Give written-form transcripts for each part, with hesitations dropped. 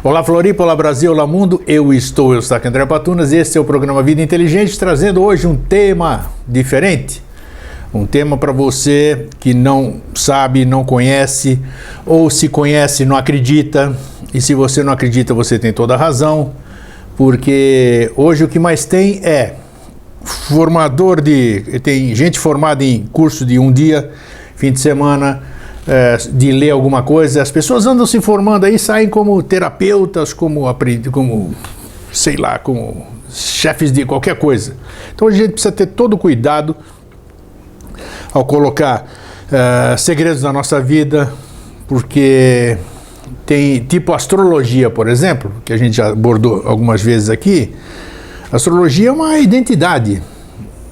Olá Floripa, olá Brasil, olá mundo, eu estou André Patunas e esse é o programa Vida Inteligente, trazendo hoje um tema diferente. Um tema para você que não sabe, não conhece, ou se conhece não acredita. E se você não acredita, você tem toda a razão, porque hoje o que mais tem é tem gente formada em curso de um dia, fim de semana, de ler alguma coisa. As pessoas andam se formando aí, saem como terapeutas, como chefes de qualquer coisa. Então a gente precisa ter todo cuidado ao colocar segredos da nossa vida, porque tem tipo astrologia, por exemplo, que a gente já abordou algumas vezes aqui. Astrologia é uma identidade.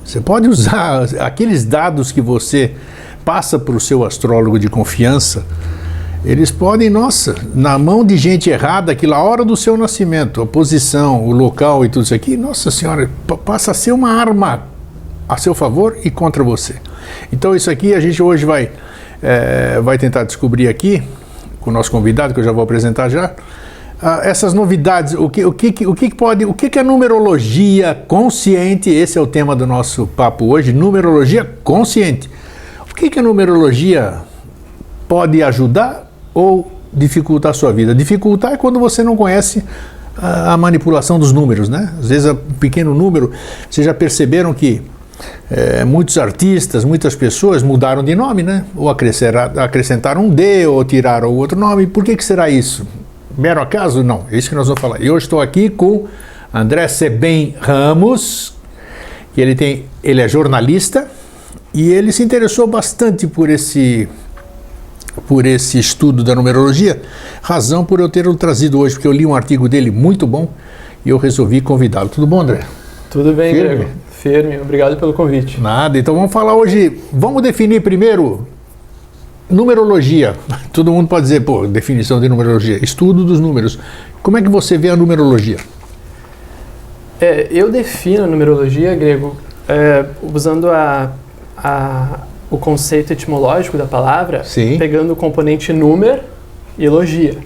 Você pode usar aqueles dados que você passa para o seu astrólogo de confiança, eles podem, na mão de gente errada, aquela hora do seu nascimento, a posição, o local e tudo isso aqui, nossa senhora, passa a ser uma arma a seu favor e contra você. Então isso aqui a gente hoje vai tentar descobrir aqui, com o nosso convidado, que eu já vou apresentar já, essas novidades, o que é a numerologia consciente. Esse é o tema do nosso papo hoje, numerologia consciente. O que a numerologia pode ajudar ou dificultar a sua vida? Dificultar é quando você não conhece a manipulação dos números, né? Às vezes, um pequeno número, vocês já perceberam que muitos artistas, muitas pessoas mudaram de nome, né? Ou acrescentaram um D, ou tiraram o outro nome. Por que será isso? Mero acaso? Não, é isso que nós vamos falar. E hoje estou aqui com André Sebem Ramos, que ele é jornalista, e ele se interessou bastante por esse estudo da numerologia, razão por eu tê-lo trazido hoje, porque eu li um artigo dele muito bom e eu resolvi convidá-lo. Tudo bom, André? Tudo bem, Grego. Firme, obrigado pelo convite. Nada, então vamos falar hoje, vamos definir primeiro numerologia. Todo mundo pode dizer, definição de numerologia, estudo dos números. Como é que você vê a numerologia? Eu defino a numerologia, Grego, usando o conceito etimológico da palavra, sim, pegando o componente número e logia.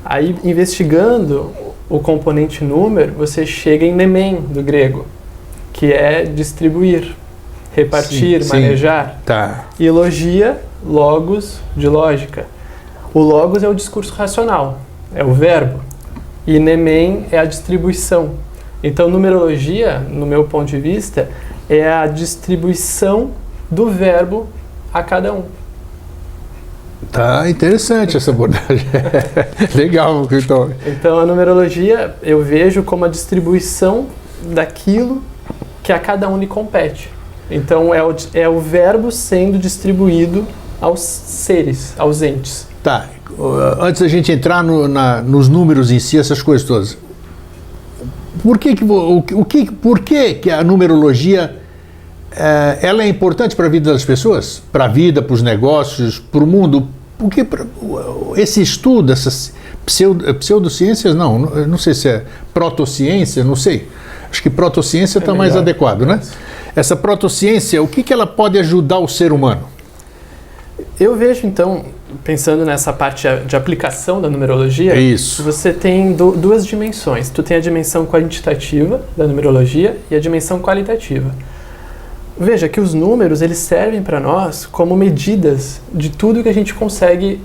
Aí, investigando o componente número, você chega em nemen, do grego, que é distribuir, repartir, sim, manejar. Sim. Tá. E logia, logos, de lógica. O logos é o discurso racional, é o verbo. E nemen é a distribuição. Então, numerologia, no meu ponto de vista, é a distribuição do verbo a cada um. Tá interessante essa abordagem. Legal, então. Então, a numerologia eu vejo como a distribuição daquilo que a cada um lhe compete. Então, é o verbo sendo distribuído aos seres, aos entes. Tá. Antes da gente entrar nos números em si, essas coisas todas, por que a numerologia ela é importante para a vida das pessoas? Para a vida, para os negócios, para o mundo? Porque esse estudo, essas pseudociências, não sei se é protociência, não sei. Acho que protociência está mais adequado, né? Essa protociência, o que ela pode ajudar o ser humano? Eu vejo, então, pensando nessa parte de aplicação da numerologia, isso, você tem duas dimensões. Tu tem a dimensão quantitativa da numerologia e a dimensão qualitativa. Veja que os números, eles servem para nós como medidas de tudo que a gente consegue,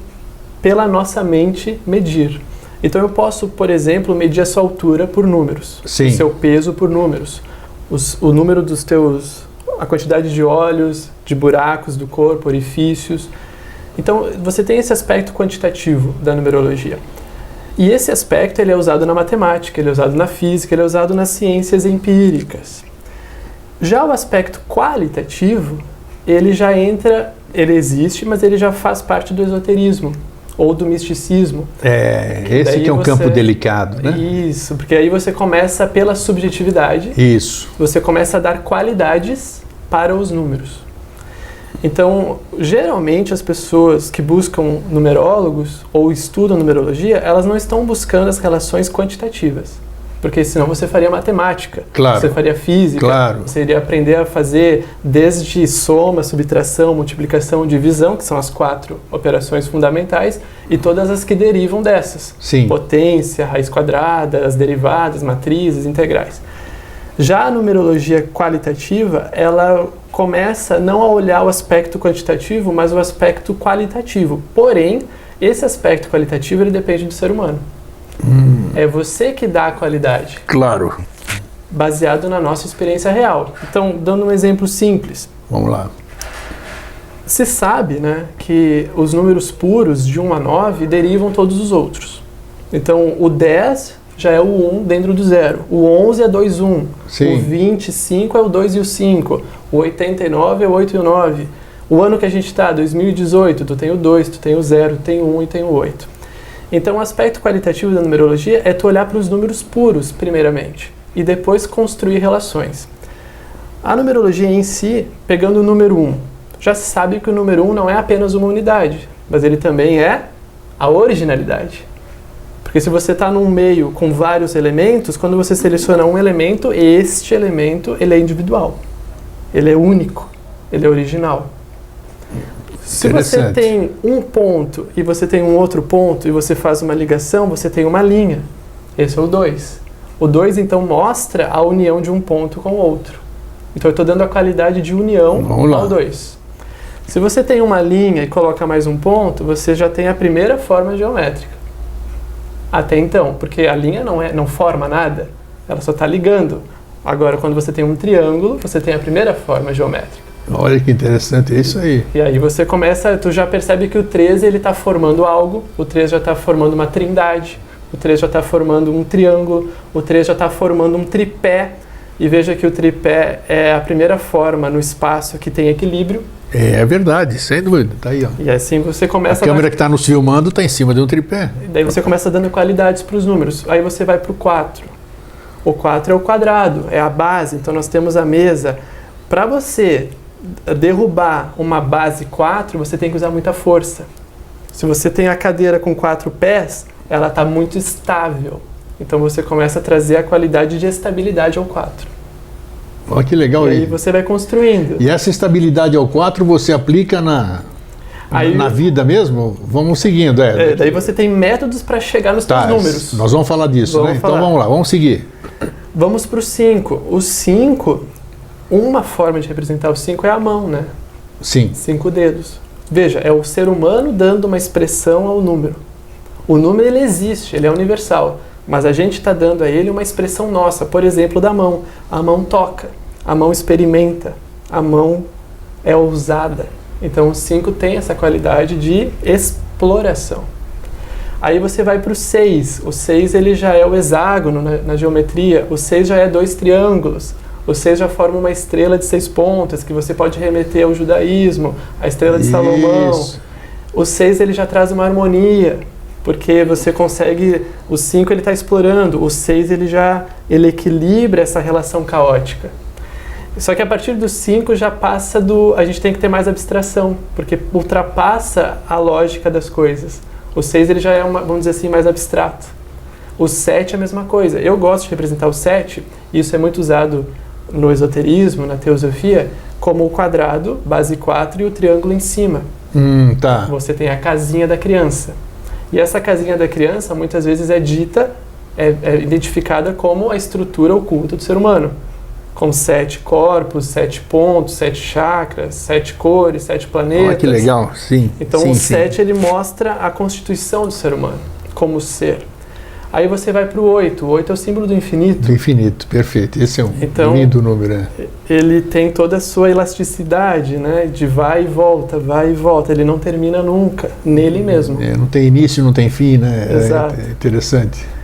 pela nossa mente, medir. Então eu posso, por exemplo, medir a sua altura por números, sim, o seu peso por números, o número dos teus, a quantidade de olhos, de buracos do corpo, orifícios. Então você tem esse aspecto quantitativo da numerologia. E esse aspecto ele é usado na matemática, ele é usado na física, ele é usado nas ciências empíricas. Já o aspecto qualitativo, ele existe, mas ele já faz parte do esoterismo ou do misticismo. Esse que é um campo delicado, né? Isso, porque aí você começa pela subjetividade. Isso. Você começa a dar qualidades para os números. Então, geralmente as pessoas que buscam numerólogos ou estudam numerologia, elas não estão buscando as relações quantitativas. Porque senão você faria matemática, Claro. você faria física, Claro. você iria aprender a fazer desde soma, subtração, multiplicação, divisão, que são as 4 operações fundamentais, e todas as que derivam dessas. Sim. Potência, raiz quadrada, as derivadas, matrizes, integrais. Já a numerologia qualitativa, ela começa não a olhar o aspecto quantitativo, mas o aspecto qualitativo. Porém, esse aspecto qualitativo ele depende do ser humano. É você que dá a qualidade, Claro. baseado na nossa experiência real. Então, dando um exemplo simples, Vamos lá. se sabe, né, que os números puros de 1 a 9 derivam todos os outros. Então, o 10 já é o 1 dentro do 0, o 11 é 2, 1, Sim. o 25 é o 2 e o 5, o 89 é o 8 e o 9. O ano que a gente está, 2018, tu tem o 2, tu tem o 0, tu tem o 1 e tem o 8. Então, o aspecto qualitativo da numerologia é tu olhar para os números puros, primeiramente, e depois construir relações. A numerologia em si, pegando o número 1, já se sabe que o número 1 não é apenas uma unidade, mas ele também é a originalidade. Porque se você está num meio com vários elementos, quando você seleciona um elemento, este elemento ele é individual, ele é único, ele é original. Se você tem um ponto e você tem um outro ponto e você faz uma ligação, você tem uma linha. Esse é o 2. O 2, então, mostra a união de um ponto com o outro. Então, eu estou dando a qualidade de união ao 2. Se você tem uma linha e coloca mais um ponto, você já tem a primeira forma geométrica. Até então, porque a linha não forma nada, ela só está ligando. Agora, quando você tem um triângulo, você tem a primeira forma geométrica. Olha que interessante, é isso aí. E aí você começa, tu já percebe que o 13 ele está formando algo, o 13 já está formando uma trindade, o 13 já está formando um triângulo, o 13 já está formando um tripé, e veja que o tripé é a primeira forma no espaço que tem equilíbrio. É verdade, sem dúvida, tá aí, ó. E assim você começa A câmera que está nos filmando está em cima de um tripé. E daí você começa dando qualidades para os números. Aí você vai para o 4. O 4 é o quadrado, é a base, então nós temos a mesa. Para você derrubar uma base 4, você tem que usar muita força. Se você tem a cadeira com 4 pés, ela está muito estável. Então você começa a trazer a qualidade de estabilidade ao 4. Olha que legal E aí aí. você vai construindo. E essa estabilidade ao 4 você aplica na vida mesmo? Vamos seguindo, Daí você tem métodos para chegar nos seus números. Nós vamos falar disso, né? falar. Então vamos lá, vamos seguir. Vamos para o 5. O 5, uma forma de representar o 5 é a mão, né? Sim. 5 dedos. Veja, é o ser humano dando uma expressão ao número. O número ele existe, ele é universal, mas a gente está dando a ele uma expressão nossa. Por exemplo, da mão. A mão toca, a mão experimenta, a mão é ousada. Então o 5 tem essa qualidade de exploração. Aí você vai para o 6. O 6 ele já é o hexágono na geometria. O 6 já é 2 triângulos. O 6 já forma uma estrela de 6 pontas, que você pode remeter ao judaísmo, a estrela de Salomão. O 6 ele já traz uma harmonia, porque você consegue... O 5 ele está explorando, o 6 ele equilibra essa relação caótica. Só que a partir do 5 já passa a gente tem que ter mais abstração, porque ultrapassa a lógica das coisas. O 6 ele já é, vamos dizer assim, mais abstrato. O 7 é a mesma coisa. Eu gosto de representar o 7, e isso é muito usado no esoterismo, na teosofia, como o quadrado, base 4, e o triângulo em cima. Tá. Você tem a casinha da criança. E essa casinha da criança, muitas vezes, é identificada como a estrutura oculta do ser humano. Com 7 corpos, 7 pontos, 7 chakras, 7 cores, 7 planetas. Olha que legal, sim. Então o 7 ele mostra a constituição do ser humano, como ser. Aí você vai para o 8. O 8 é o símbolo do infinito. Do infinito, perfeito. Esse é um lindo número. Ele tem toda a sua elasticidade, né? De vai e volta, vai e volta. Ele não termina nunca, nele mesmo. Não tem início, não tem fim, né? Exato. É interessante.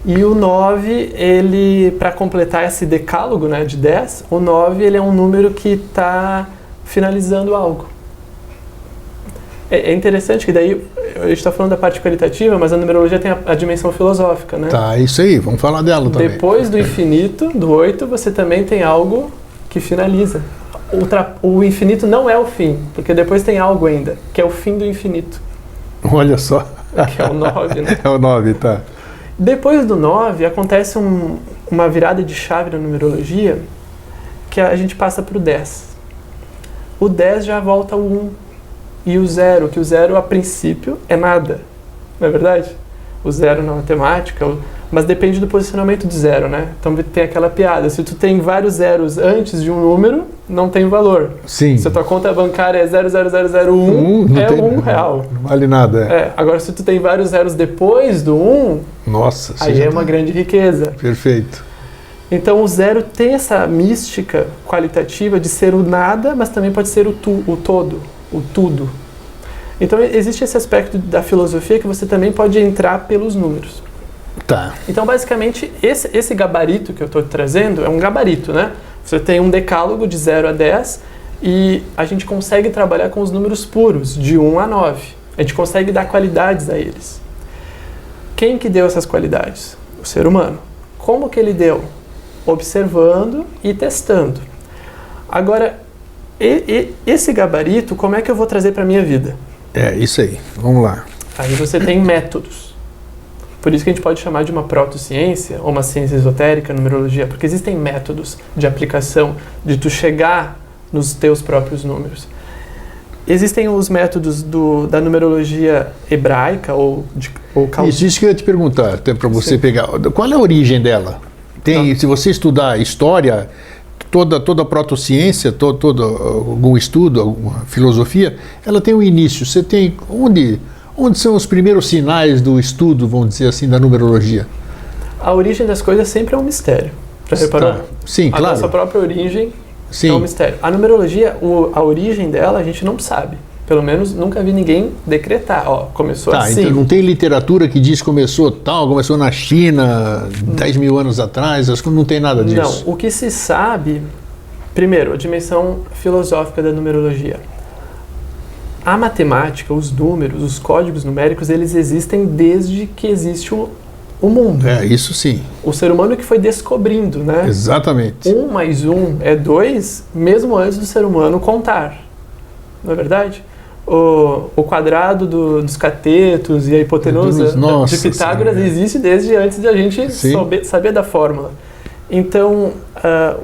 E o 9, ele, para completar esse decálogo, né, de 10, o 9 ele é um número que está finalizando algo. É interessante que daí, a gente está falando da parte qualitativa, mas a numerologia tem a dimensão filosófica, né? Tá, isso aí, vamos falar dela também. Depois do infinito, do 8, você também tem algo que finaliza. O infinito não é o fim, porque depois tem algo ainda, que é o fim do infinito. Olha só. Que é o 9, né? É o 9, tá. Depois do 9, acontece uma virada de chave na numerologia, que a gente passa para o 10. O 10 já volta ao 1. E o 0, que o 0 a princípio é nada. Não é verdade? O 0 na matemática, mas depende do posicionamento do 0, né? Então tem aquela piada, se tu tem vários zeros antes de um número, não tem valor. Sim. Se a tua conta bancária é 00001, é R$1. Não vale nada. Agora se tu tem vários zeros depois do 1, nossa, aí é uma grande riqueza. Perfeito. Então o 0 tem essa mística qualitativa de ser o nada, mas também pode ser o todo, o tudo. Então existe esse aspecto da filosofia que você também pode entrar pelos números. Tá. Então basicamente esse gabarito que eu estou trazendo é um gabarito, né? Você tem um decálogo de 0 a 10 e a gente consegue trabalhar com os números puros, de 1 a 9. A gente consegue dar qualidades a eles. Quem que deu essas qualidades? O ser humano. Como que ele deu? Observando e testando. Agora, esse gabarito, como é que eu vou trazer para a minha vida? Isso aí. Vamos lá. Aí você tem métodos. Por isso que a gente pode chamar de uma protociência ou uma ciência esotérica, numerologia, porque existem métodos de aplicação, de tu chegar nos teus próprios números. Existem os métodos da numerologia hebraica ou Isso que eu ia te perguntar, até para você pegar. Qual é a origem dela? Se você estudar história, toda a protociência, todo algum estudo, alguma filosofia, ela tem um início. Você tem onde são os primeiros sinais do estudo, vamos dizer assim, da numerologia? A origem das coisas sempre é um mistério. Já reparou? Tá. Sim, claro. A nossa própria origem Sim. é um mistério. A numerologia, a origem dela, a gente não sabe. Pelo menos nunca vi ninguém decretar. Começou assim. Então não tem literatura que diz que começou na China 10 mil anos atrás, não tem nada disso. Não, o que se sabe, primeiro, a dimensão filosófica da numerologia. A matemática, os números, os códigos numéricos, eles existem desde que existe o mundo. Isso sim. O ser humano que foi descobrindo, né? Exatamente. 1 mais 1 é 2, mesmo antes do ser humano contar. Não é verdade? O quadrado dos catetos e a hipotenusa de Pitágoras existe desde antes de a gente saber da fórmula. Então,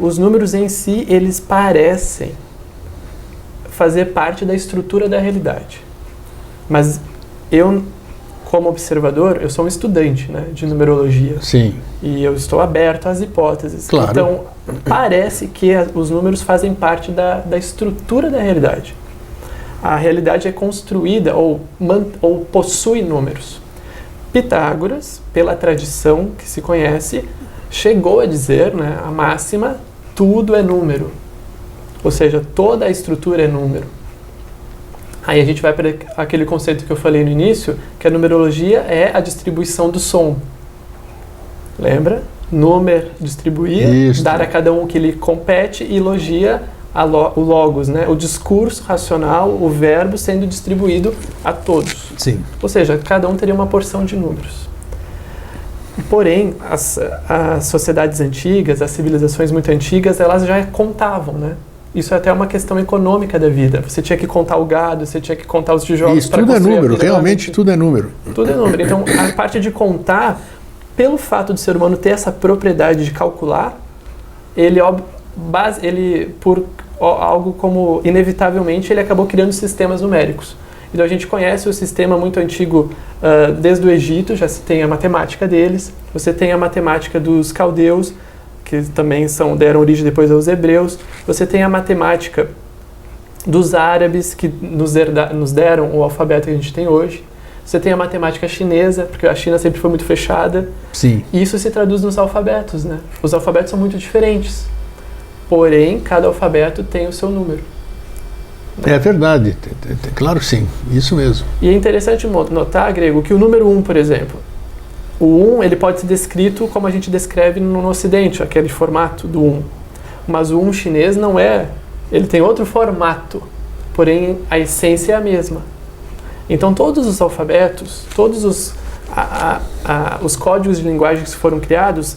os números em si, eles parecem fazer parte da estrutura da realidade. Mas eu, como observador, eu sou um estudante, né, de numerologia. Sim. E eu estou aberto às hipóteses. Claro. Então, parece que os números fazem parte da estrutura da realidade. A realidade é construída ou possui números. Pitágoras, pela tradição que se conhece, chegou a dizer, né, a máxima, tudo é número. Ou seja, toda a estrutura é número. Aí a gente vai para aquele conceito que eu falei no início, que a numerologia é a distribuição do som. Lembra? Número, distribuir, Isso. dar a cada um o que lhe compete e logia o logos, né? O discurso racional, o verbo sendo distribuído a todos. Sim. Ou seja, cada um teria uma porção de números. Porém, as sociedades antigas, as civilizações muito antigas, elas já contavam, né? Isso é até uma questão econômica da vida. Você tinha que contar o gado, você tinha que contar os tijolos. Isso, tudo é número, realmente tudo é número. Tudo é número. Então, a parte de contar, pelo fato do ser humano ter essa propriedade de calcular, ele por algo como, inevitavelmente, ele acabou criando sistemas numéricos. Então a gente conhece o sistema muito antigo desde o Egito, já se tem a matemática deles, você tem a matemática dos caldeus, que também deram origem depois aos hebreus, você tem a matemática dos árabes, que nos deram o alfabeto que a gente tem hoje, você tem a matemática chinesa, porque a China sempre foi muito fechada. Sim. E isso se traduz nos alfabetos, né? Os alfabetos são muito diferentes, porém, cada alfabeto tem o seu número. É verdade, claro que sim, isso mesmo. E é interessante notar, Grego, que o número 1, por exemplo, o 1 ele pode ser descrito como a gente descreve no Ocidente, aquele formato do 1. Mas o 1 chinês não é, ele tem outro formato, porém a essência é a mesma. Então todos os alfabetos, todos os códigos de linguagem que foram criados,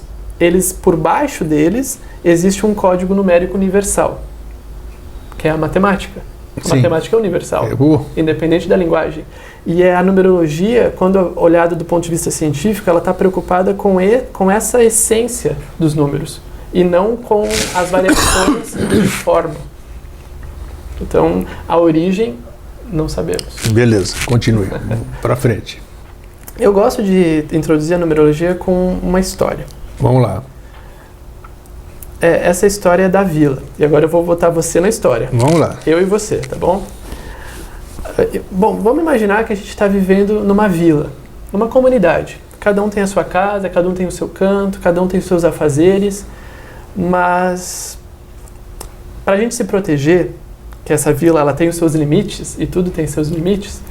por baixo deles existe um código numérico universal, que é a matemática. A matemática é universal, boa. independente da linguagem. E a numerologia, quando olhada do ponto de vista científico, ela está preocupada com essa essência dos números e não com as variações de forma. Então, a origem, não sabemos. Beleza, continue. Para frente. Eu gosto de introduzir a numerologia com uma história. Vamos lá. Essa história é da vila. E agora eu vou botar você na história. Vamos lá. Eu e você, tá bom? Bom, vamos imaginar que a gente está vivendo numa vila, numa comunidade. Cada um tem a sua casa, cada um tem o seu canto, cada um tem os seus afazeres. Mas, para a gente se proteger, que essa vila ela tem os seus limites, e tudo tem seus limites,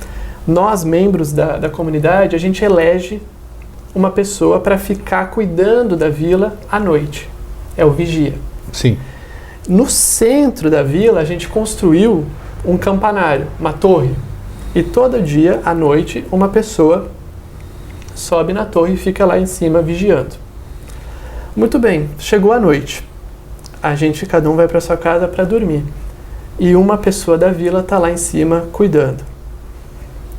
nós, membros da comunidade, a gente elege uma pessoa para ficar cuidando da vila à noite. É o vigia. Sim. No centro da vila, a gente construiu um campanário, uma torre. E todo dia, à noite, uma pessoa sobe na torre e fica lá em cima vigiando. Muito bem, chegou a noite. Cada um vai para sua casa para dormir. E uma pessoa da vila está lá em cima cuidando.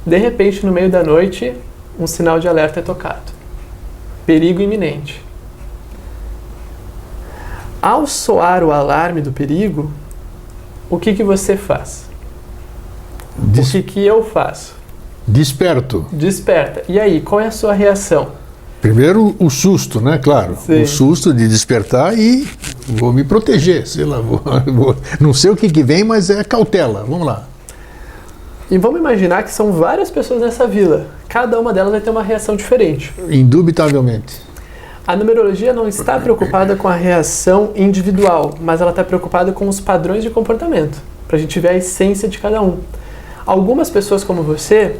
De repente, no meio da noite, um sinal de alerta é tocado. Perigo iminente. Ao soar o alarme do perigo, o que você faz? O que eu faço? Desperto. Desperta. E aí, qual é a sua reação? Primeiro o susto, né? Claro. Sim. O susto de despertar e vou me proteger. Sei lá, não sei o que vem, mas é cautela. Vamos lá. E vamos imaginar que são várias pessoas nessa vila. Cada uma delas vai ter uma reação diferente. Indubitavelmente. A numerologia não está preocupada com a reação individual, mas ela está preocupada com os padrões de comportamento, para a gente ver a essência de cada um. Algumas pessoas como você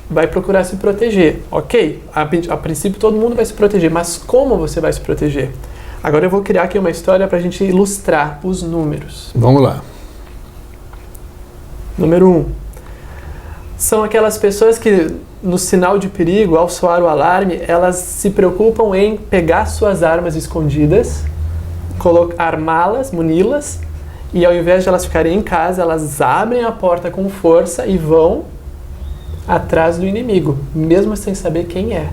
vai procurar se proteger, ok? A princípio todo mundo vai se proteger, mas como você vai se proteger? Agora eu vou criar aqui uma história para a gente ilustrar os números. Vamos lá. Número 1. São aquelas pessoas que, no sinal de perigo, ao soar o alarme, elas se preocupam em pegar suas armas escondidas, armá-las, muni-las, e ao invés de elas ficarem em casa, elas abrem a porta com força e vão atrás do inimigo, mesmo sem saber quem é.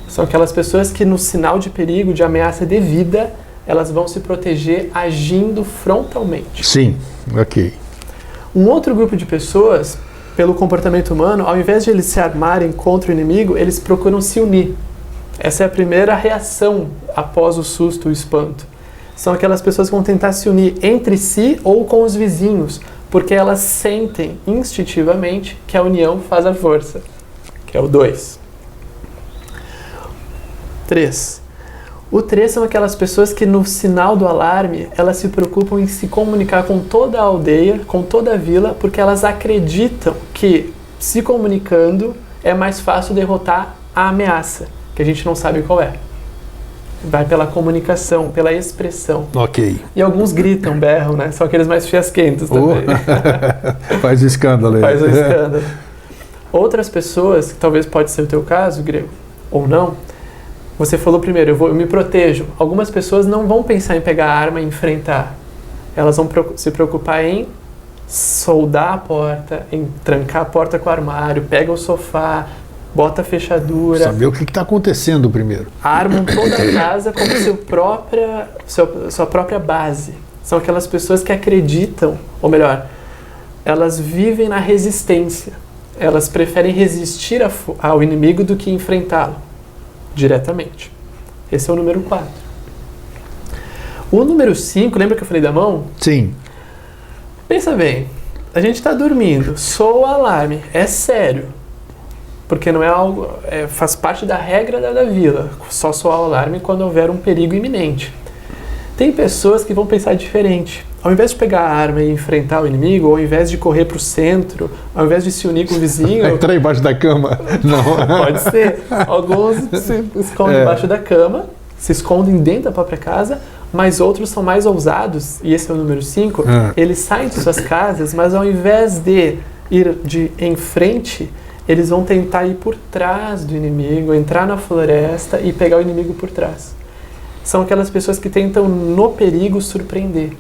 São aquelas pessoas que, no sinal de perigo, de ameaça de vida, elas vão se proteger agindo frontalmente. Sim, ok. Um outro grupo de pessoas, pelo comportamento humano, ao invés de eles se armarem contra o inimigo, eles procuram se unir. Essa é a primeira reação após o susto, o espanto. São aquelas pessoas que vão tentar se unir entre si ou com os vizinhos, porque elas sentem instintivamente que a união faz a força, que é o 2. 3. O 3 são aquelas pessoas que, no sinal do alarme, elas se preocupam em se comunicar com toda a aldeia, com toda a vila, porque elas acreditam que, se comunicando, é mais fácil derrotar a ameaça, que a gente não sabe qual é. Vai pela comunicação, pela expressão. Ok. E alguns gritam, berram, né? São aqueles mais fiasquentos também. Faz escândalo aí. Faz um escândalo. Outras pessoas, que talvez pode ser o teu caso, Grego, ou não, você falou primeiro, eu me protejo. Algumas pessoas não vão pensar em pegar a arma e enfrentar. Elas vão se preocupar em soldar a porta, em trancar a porta com o armário, pega o sofá, bota a fechadura. Saber o que está acontecendo primeiro. Armam toda a casa como sua própria base. São aquelas pessoas que acreditam, ou melhor, elas vivem na resistência. Elas preferem resistir ao inimigo do que enfrentá-lo diretamente. Esse é o número 4. O número 5, lembra que eu falei da mão? Sim. Pensa bem, a gente está dormindo, soa o alarme, é sério. Porque não é algo, faz parte da regra da vila, só soar o alarme quando houver um perigo iminente. Tem pessoas que vão pensar diferente. Ao invés de pegar a arma e enfrentar o inimigo, ou ao invés de correr para o centro, ao invés de se unir com o vizinho... Entrar embaixo da cama? Não. Pode ser. Alguns se escondem embaixo da cama, se escondem dentro da própria casa, mas outros são mais ousados, e esse é o número 5, eles saem de suas casas, mas ao invés de ir em frente, eles vão tentar ir por trás do inimigo, entrar na floresta e pegar o inimigo por trás. São aquelas pessoas que tentam, no perigo, surpreender.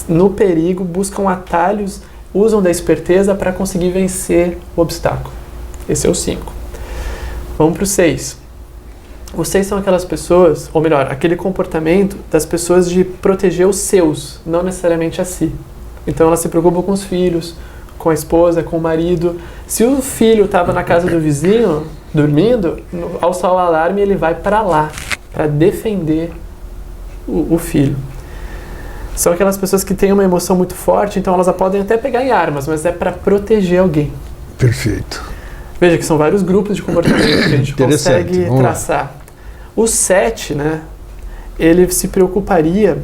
no perigo, buscam atalhos, usam da esperteza para conseguir vencer o obstáculo. Esse é o 5. Vamos para o 6. Os 6 são aquelas pessoas, ou melhor, aquele comportamento das pessoas de proteger os seus, não necessariamente a si. Então elas se preocupam com os filhos, com a esposa, com o marido. Se o filho estava na casa do vizinho, dormindo, ao soar o alarme ele vai para lá, para defender o filho. São aquelas pessoas que têm uma emoção muito forte, então elas podem até pegar em armas, mas é para proteger alguém. Perfeito. Veja que são vários grupos de comportamento que a gente consegue traçar. O 7, né, ele se preocuparia,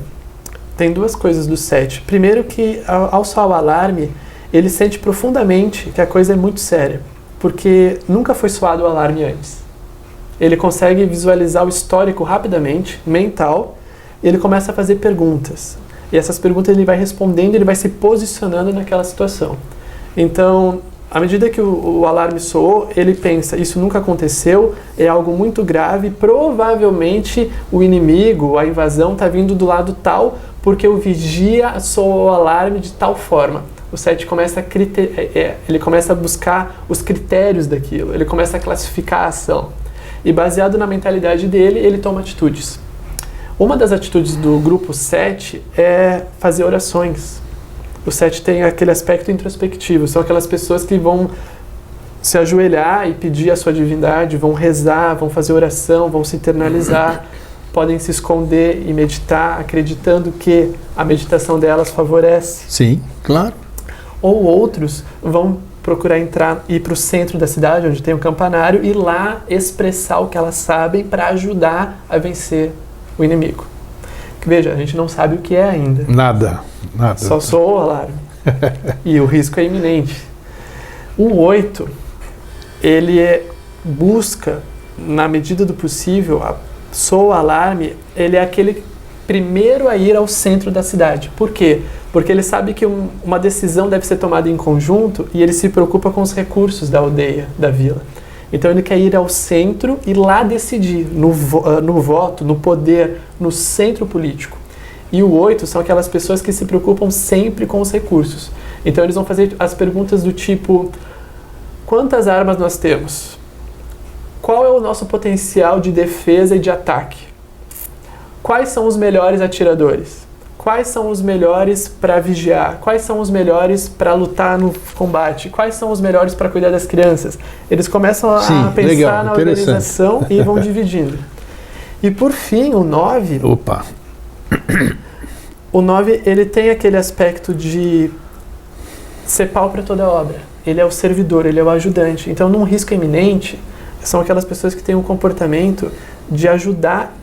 tem duas coisas do 7. Primeiro que ao soar o alarme, ele sente profundamente que a coisa é muito séria, porque nunca foi soado o alarme antes. Ele consegue visualizar o histórico rapidamente, mental, e ele começa a fazer perguntas. E essas perguntas ele vai respondendo, ele vai se posicionando naquela situação. Então, à medida que o alarme soou, ele pensa, isso nunca aconteceu, é algo muito grave, provavelmente o inimigo, a invasão está vindo do lado tal, porque o vigia soou o alarme de tal forma. O 7 começa ele começa a buscar os critérios daquilo, ele começa a classificar a ação. E baseado na mentalidade dele, ele toma atitudes. Uma das atitudes do grupo 7 é fazer orações. O 7 tem aquele aspecto introspectivo, são aquelas pessoas que vão se ajoelhar e pedir a sua divindade, vão rezar, vão fazer oração, vão se internalizar, podem se esconder e meditar, acreditando que a meditação delas favorece. Sim, claro. Ou outros vão procurar ir para o centro da cidade, onde tem um campanário, e lá expressar o que elas sabem para ajudar a vencer o inimigo. Veja, a gente não sabe o que é ainda. Nada. Só soa o alarme. E o risco é iminente. O 8, ele busca, na medida do possível, soa o alarme, ele é aquele primeiro a ir ao centro da cidade. Por quê? Porque ele sabe que uma decisão deve ser tomada em conjunto e ele se preocupa com os recursos da aldeia, da vila. Então ele quer ir ao centro e lá decidir, no voto, no poder, no centro político. E o 8 são aquelas pessoas que se preocupam sempre com os recursos. Então eles vão fazer as perguntas do tipo: quantas armas nós temos? Qual é o nosso potencial de defesa e de ataque? Quais são os melhores atiradores? Quais são os melhores para vigiar? Quais são os melhores para lutar no combate? Quais são os melhores para cuidar das crianças? Eles começam a pensar na organização e vão dividindo. E por fim, o 9... Opa! O 9, ele tem aquele aspecto de ser pau para toda obra. Ele é o servidor, ele é o ajudante. Então, num risco iminente, são aquelas pessoas que têm um comportamento de ajudar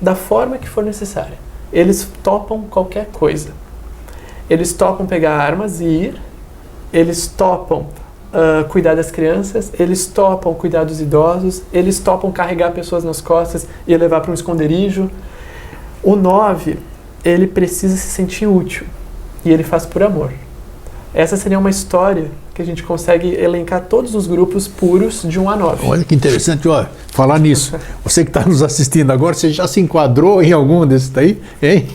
da forma que for necessária. Eles topam qualquer coisa. Eles topam pegar armas e ir. Eles topam cuidar das crianças. Eles topam cuidar dos idosos. Eles topam carregar pessoas nas costas e levar para um esconderijo. O 9, ele precisa se sentir útil. E ele faz por amor. Essa seria uma história que a gente consegue elencar todos os grupos puros de 1 a 9. Olha que interessante, ó, falar nisso. Você que está nos assistindo agora, você já se enquadrou em algum desses daí? Hein?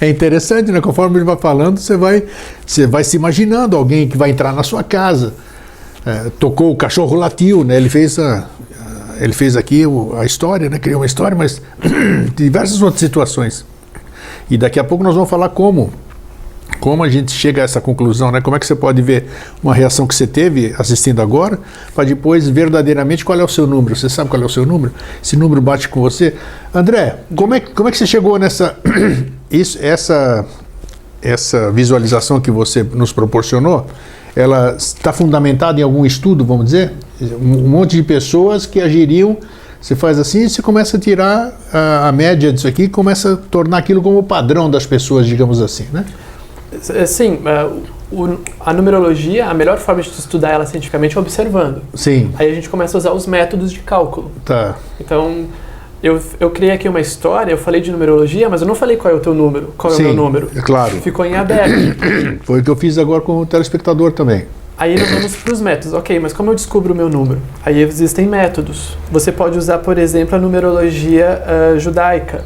É interessante, né? Conforme ele vai falando, você vai se imaginando alguém que vai entrar na sua casa. Tocou o cachorro latiu, né? Ele fez aqui a história, né? Criou uma história, mas diversas outras situações. E daqui a pouco nós vamos falar como a gente chega a essa conclusão, né? Como é que você pode ver uma reação que você teve assistindo agora, para depois verdadeiramente qual é o seu número. Você sabe qual é o seu número? Esse número bate com você. André, como é que você chegou nessa essa visualização que você nos proporcionou? Ela está fundamentada em algum estudo, vamos dizer? Um monte de pessoas que agiriam. Você faz assim e você começa a tirar a média disso aqui, começa a tornar aquilo como padrão das pessoas, digamos assim, né? Sim, a numerologia, a melhor forma de estudar ela cientificamente é observando. Sim. Aí a gente começa a usar os métodos de cálculo. Tá. Então, eu criei aqui uma história, eu falei de numerologia, mas eu não falei qual é o teu número, qual é o meu número. É claro. Ficou em aberto. Foi o que eu fiz agora com o telespectador também. Aí nós vamos para os métodos. Ok, mas como eu descubro o meu número? Aí existem métodos. Você pode usar, por exemplo, a numerologia judaica,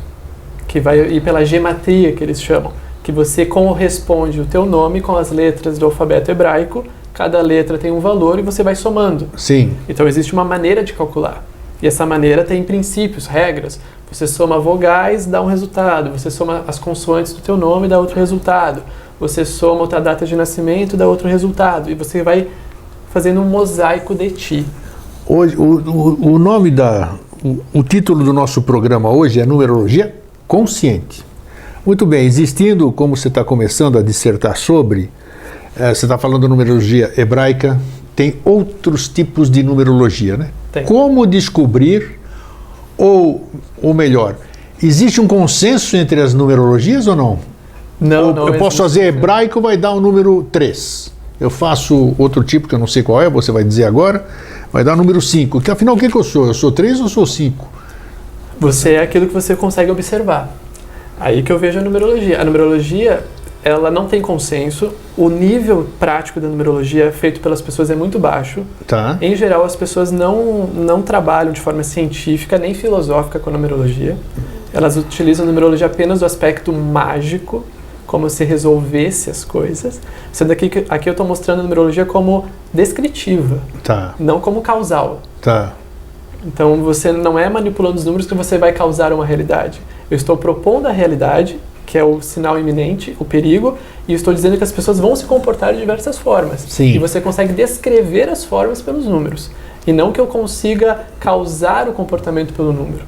que vai ir pela gematria, que eles chamam, que você corresponde o teu nome com as letras do alfabeto hebraico, cada letra tem um valor e você vai somando. Sim. Então existe uma maneira de calcular. E essa maneira tem princípios, regras. Você soma vogais, dá um resultado. Você soma as consoantes do teu nome, dá outro resultado. Você soma outra data de nascimento, dá outro resultado. E você vai fazendo um mosaico de ti. Hoje, o nome o título do nosso programa hoje é Numerologia Consciente. Muito bem, existindo, como você está começando a dissertar sobre, você está falando de numerologia hebraica, tem outros tipos de numerologia, né? Tem. Como descobrir, ou melhor, existe um consenso entre as numerologias ou não? Não, não. Eu posso fazer hebraico, vai dar o número 3. Eu faço outro tipo, que eu não sei qual é, você vai dizer agora, vai dar o número 5. Que, afinal, o que eu sou? Eu sou 3 ou sou 5? Você é aquilo que você consegue observar. Aí que eu vejo a numerologia. A numerologia, ela não tem consenso. O nível prático da numerologia feito pelas pessoas é muito baixo. Tá. Em geral, as pessoas não trabalham de forma científica nem filosófica com a numerologia. Elas utilizam a numerologia apenas do aspecto mágico, como se resolvesse as coisas. Sendo aqui eu estou mostrando a numerologia como descritiva, Tá. não como causal. Tá. Então você não é manipulando os números que você vai causar uma realidade. Eu estou propondo a realidade, que é o sinal iminente, o perigo, e estou dizendo que as pessoas vão se comportar de diversas formas. Sim. E você consegue descrever as formas pelos números. E não que eu consiga causar o comportamento pelo número.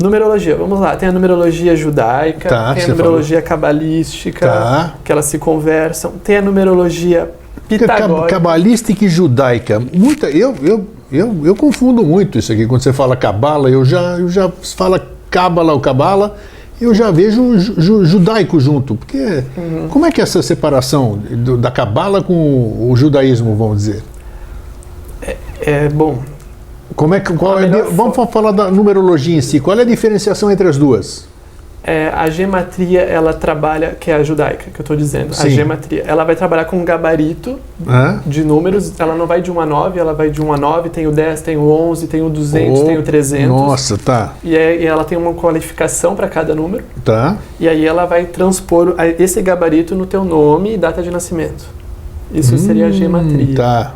Numerologia, vamos lá. Tem a numerologia judaica, Tá, tem a você numerologia cabalística, Tá. que elas se conversam. Tem a numerologia pitagórica. Cabalística e judaica. Eu confundo muito isso aqui. Quando você fala cabala, eu já falo cábala ou cabala, eu já vejo judaico junto. Porque como é que é essa separação da cabala com o judaísmo, vamos dizer? Bom, vamos falar da numerologia em si. Qual é a diferenciação entre as duas? a gematria, ela trabalha, que é a judaica, que eu estou dizendo, Sim. a gematria, ela vai trabalhar com um gabarito de números, ela não vai de 1 a 9, ela vai de 1 a 9, tem o 10, tem o 11, tem o 200, tem o 300. Nossa, tá. E ela tem uma qualificação para cada número. Tá. E aí ela vai transpor esse gabarito no teu nome e data de nascimento. Isso seria a gematria. Tá.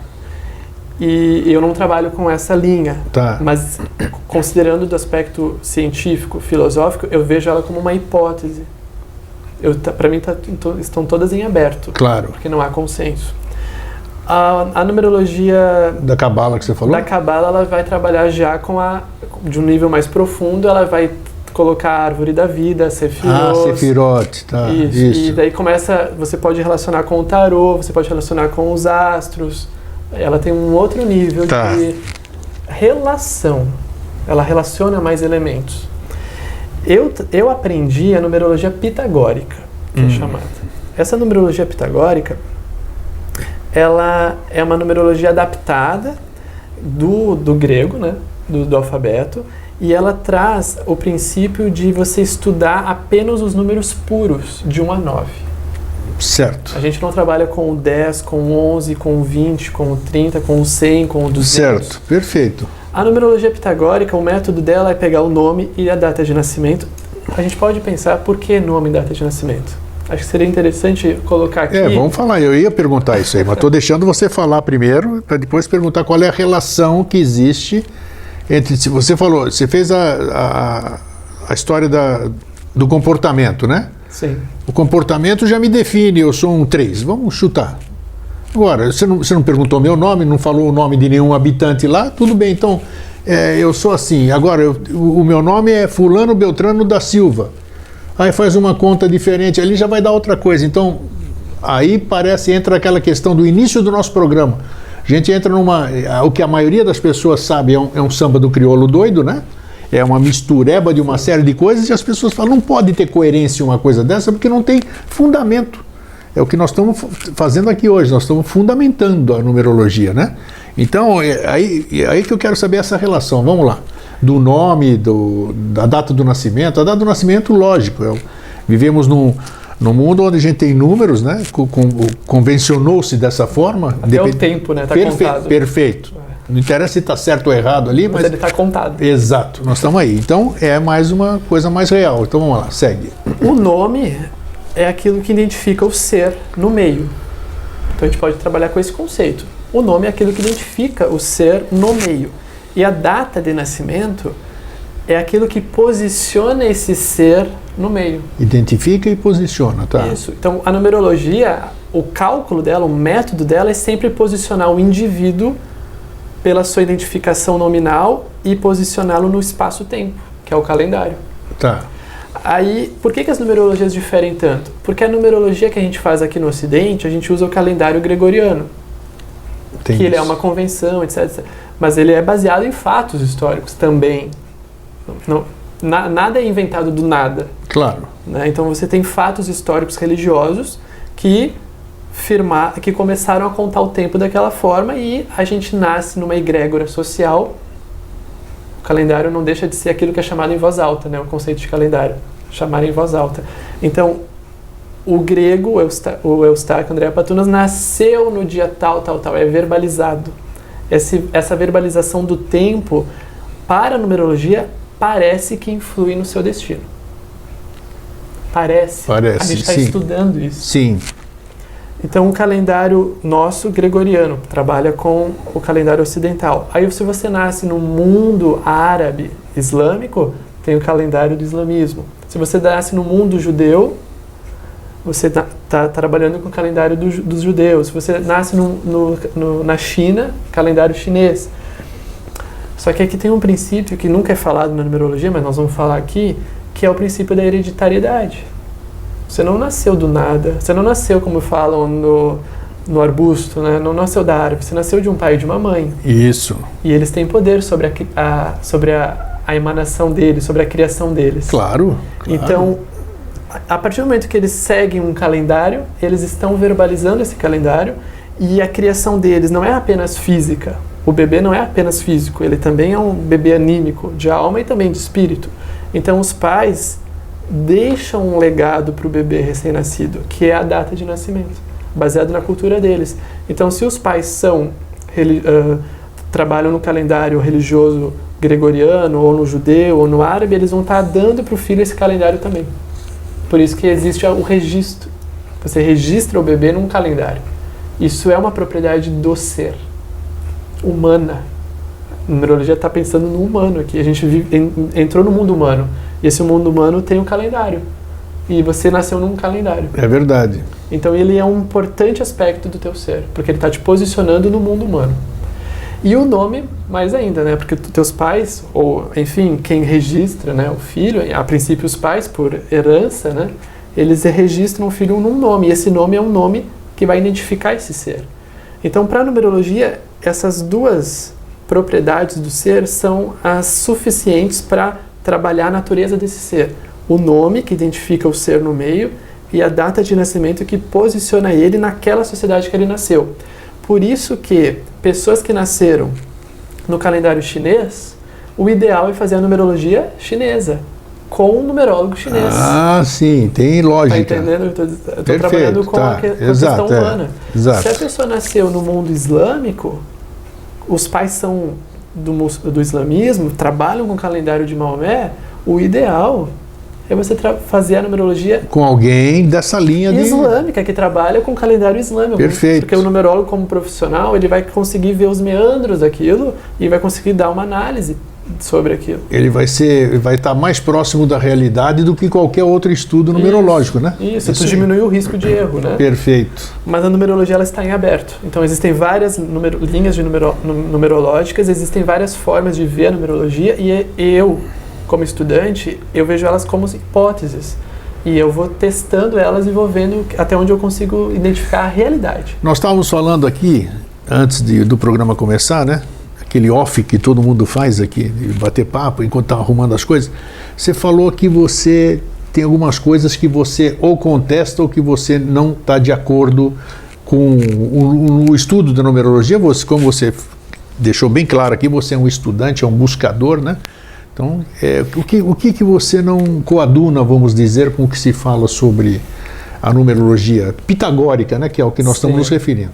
E eu não trabalho com essa linha, Tá. mas considerando do aspecto científico, filosófico, eu vejo ela como uma hipótese. Para mim estão todas em aberto, Claro. porque não há consenso. A numerologia Da cabala que você falou? da Cabala, ela vai trabalhar já de um nível mais profundo, ela vai colocar a árvore da vida, Sefirot. Sefirot, tá. Isso. E daí você pode relacionar com o tarô, você pode relacionar com os astros. Ela tem um outro nível de relação. Ela relaciona mais elementos. Eu aprendi a numerologia pitagórica, que é chamada. Essa numerologia pitagórica, ela é uma numerologia adaptada do grego, né, do alfabeto, e ela traz o princípio de você estudar apenas os números puros, de 1 a 9. Certo. A gente não trabalha com o 10, com o 11, com o 20, com o 30, com o 100, com o 200. Certo, perfeito. A numerologia pitagórica, o método dela é pegar o nome e a data de nascimento. A gente pode pensar por que nome e data de nascimento. Acho que seria interessante colocar aqui... Vamos falar. Eu ia perguntar isso aí, mas estou deixando você falar primeiro, para depois perguntar qual é a relação que existe entre... Se você falou, você fez a história do comportamento, né? Sim. O comportamento já me define, eu sou um 3. Vamos chutar. Agora, você não perguntou meu nome, não falou o nome de nenhum habitante lá, tudo bem, então eu sou assim. Agora, o meu nome é Fulano Beltrano da Silva. Aí faz uma conta diferente, ali já vai dar outra coisa. Então, aí entra aquela questão do início do nosso programa. A gente entra o que a maioria das pessoas sabe é um samba do crioulo doido, né? É uma mistureba de uma série de coisas e as pessoas falam, não pode ter coerência uma coisa dessa porque não tem fundamento. É o que nós estamos fazendo aqui hoje, nós estamos fundamentando a numerologia, né? Então, aí que eu quero saber essa relação, vamos lá. Do nome, da data do nascimento. A data do nascimento, lógico, vivemos num mundo onde a gente tem números, né? Convencionou-se dessa forma. Até o tempo, né? Está contado. Perfeito. Não interessa se está certo ou errado ali, mas ele está contado. Exato, nós estamos aí. Então, é mais uma coisa mais real. Então, vamos lá, segue. O nome é aquilo que identifica o ser no meio. Então a gente pode trabalhar com esse conceito. O nome é aquilo que identifica o ser no meio. E a data de nascimento é aquilo que posiciona esse ser no meio. Identifica e posiciona, tá? Isso. Então a numerologia, o cálculo dela, o método dela é sempre posicionar o indivíduo pela sua identificação nominal e posicioná-lo no espaço-tempo, que é o calendário. Tá. Aí, por que as numerologias diferem tanto? Porque a numerologia que a gente faz aqui no Ocidente, a gente usa o calendário gregoriano, Tem que ele é isso. uma convenção, etc. Mas ele é baseado em fatos históricos também. Nada é inventado do nada. Claro. Né? Então você tem fatos históricos religiosos que começaram a contar o tempo daquela forma e a gente nasce numa egrégora social. O calendário não deixa de ser aquilo que é chamado em voz alta, né? O conceito de calendário, chamar em voz alta. Então, o grego, o Eustáquio Andrea Patunas, nasceu no dia tal, é verbalizado. Essa verbalização do tempo, para a numerologia, parece que influi no seu destino. Parece. A gente está estudando isso. Sim. Então, o calendário nosso, gregoriano, trabalha com o calendário ocidental. Aí, se você nasce no mundo árabe, islâmico, tem o calendário do islamismo. Se você nasce no mundo judeu, você está trabalhando com o calendário dos judeus. Se você nasce na China, calendário chinês. Só que aqui tem um princípio que nunca é falado na numerologia, mas nós vamos falar aqui, que é o princípio da hereditariedade. Você não nasceu do nada, você não nasceu, como falam no arbusto, né? Não nasceu da árvore, você nasceu de um pai e de uma mãe. Isso. E eles têm poder sobre a emanação deles, sobre a criação deles. Claro. Então, a partir do momento que eles seguem um calendário, eles estão verbalizando esse calendário e a criação deles não é apenas física. O bebê não é apenas físico, ele também é um bebê anímico, de alma e também de espírito. Então, os pais deixam um legado para o bebê recém-nascido, que é a data de nascimento, baseado na cultura deles. Então, se os pais trabalham no calendário religioso gregoriano, ou no judeu, ou no árabe, eles vão estar dando para o filho esse calendário também. Por isso que existe o registro. Você registra o bebê num calendário. Isso é uma propriedade do ser, humana. A numerologia está pensando no humano aqui. A gente entrou no mundo humano. E esse mundo humano tem um calendário. E você nasceu num calendário. É verdade. Então ele é um importante aspecto do teu ser, porque ele está te posicionando no mundo humano. E o nome, mais ainda, né? Porque teus pais, ou enfim, quem registra, né, o filho, a princípio os pais, por herança, né, eles registram o filho num nome. E esse nome é um nome que vai identificar esse ser. Então, para a numerologia, essas duas propriedades do ser são as suficientes para trabalhar a natureza desse ser. O nome, que identifica o ser no meio, e a data de nascimento, que posiciona ele naquela sociedade que ele nasceu. Por isso que pessoas que nasceram no calendário chinês, o ideal é fazer a numerologia chinesa, com um numerólogo chinês. Ah, sim, tem lógica. Está entendendo? Eu estou trabalhando com a questão humana. Exato. Se a pessoa nasceu no mundo islâmico, os pais são do islamismo, trabalham com o calendário de Maomé, o ideal é você fazer a numerologia com alguém dessa linha islâmica, que trabalha com o calendário islâmico. Perfeito. Porque o numerólogo, como profissional, ele vai conseguir ver os meandros daquilo e vai conseguir dar uma análise sobre aquilo. Ele vai estar mais próximo da realidade do que qualquer outro estudo numerológico, né? Isso diminui o risco de erro, né? Perfeito. Mas a numerologia, ela está em aberto. Então existem várias linhas de numerológicas, existem várias formas de ver a numerologia e eu, como estudante, eu vejo elas como hipóteses. E eu vou testando elas e vou vendo até onde eu consigo identificar a realidade. Nós estávamos falando aqui, antes do programa começar, né? Aquele off que todo mundo faz aqui, de bater papo enquanto está arrumando as coisas. Você falou que você tem algumas coisas que você ou contesta ou que você não está de acordo com o estudo da numerologia. Como você deixou bem claro aqui, você é um estudante, é um buscador, né? Então, o que você não coaduna, vamos dizer, com o que se fala sobre a numerologia pitagórica, né? Que é o que nós estamos nos referindo.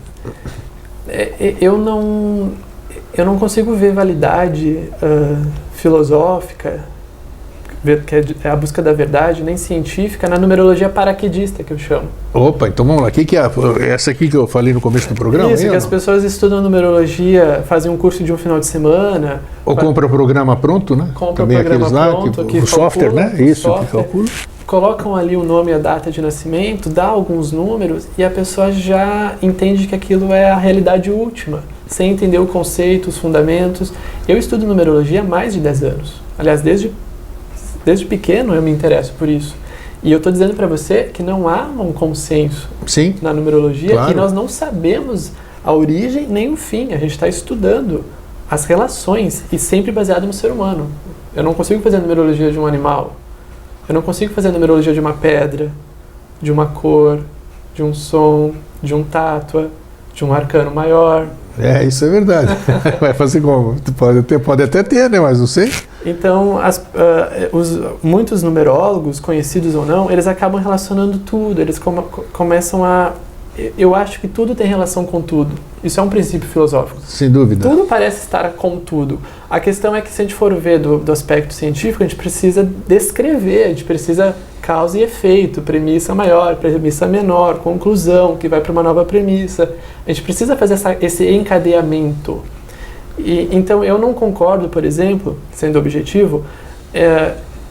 Eu não consigo ver validade filosófica, é a busca da verdade, nem científica, na numerologia paraquedista, que eu chamo. Opa, então vamos lá. O que é essa aqui que eu falei no começo do programa? Isso, que as pessoas estudam numerologia, fazem um curso de um final de semana. Ou compra o programa pronto, né? Compra também o programa aqueles lá, pronto, o software, né? Isso, software, que calcula. Colocam ali o nome e a data de nascimento, dá alguns números e a pessoa já entende que aquilo é a realidade última, sem entender o conceito, os fundamentos. Eu estudo numerologia há mais de 10 anos. Aliás, desde pequeno eu me interesso por isso. E eu estou dizendo para você que não há um consenso na numerologia, claro. E nós não sabemos a origem nem o fim. A gente está estudando as relações e sempre baseado no ser humano. Eu não consigo fazer a numerologia de um animal. Eu não consigo fazer a numerologia de uma pedra, de uma cor, de um som, de um tátua, de um arcano maior. Isso é verdade. Vai fazer como? Pode até ter, né? Mas não sei. Então, muitos numerólogos, conhecidos ou não, eles acabam relacionando tudo. Eles começam a... Eu acho que tudo tem relação com tudo. Isso é um princípio filosófico. Sem dúvida. Tudo parece estar com tudo. A questão é que se a gente for ver do aspecto científico, a gente precisa descrever, a gente precisa causa e efeito, premissa maior, premissa menor, conclusão, que vai para uma nova premissa. A gente precisa fazer esse encadeamento. Então eu não concordo, por exemplo, sendo objetivo,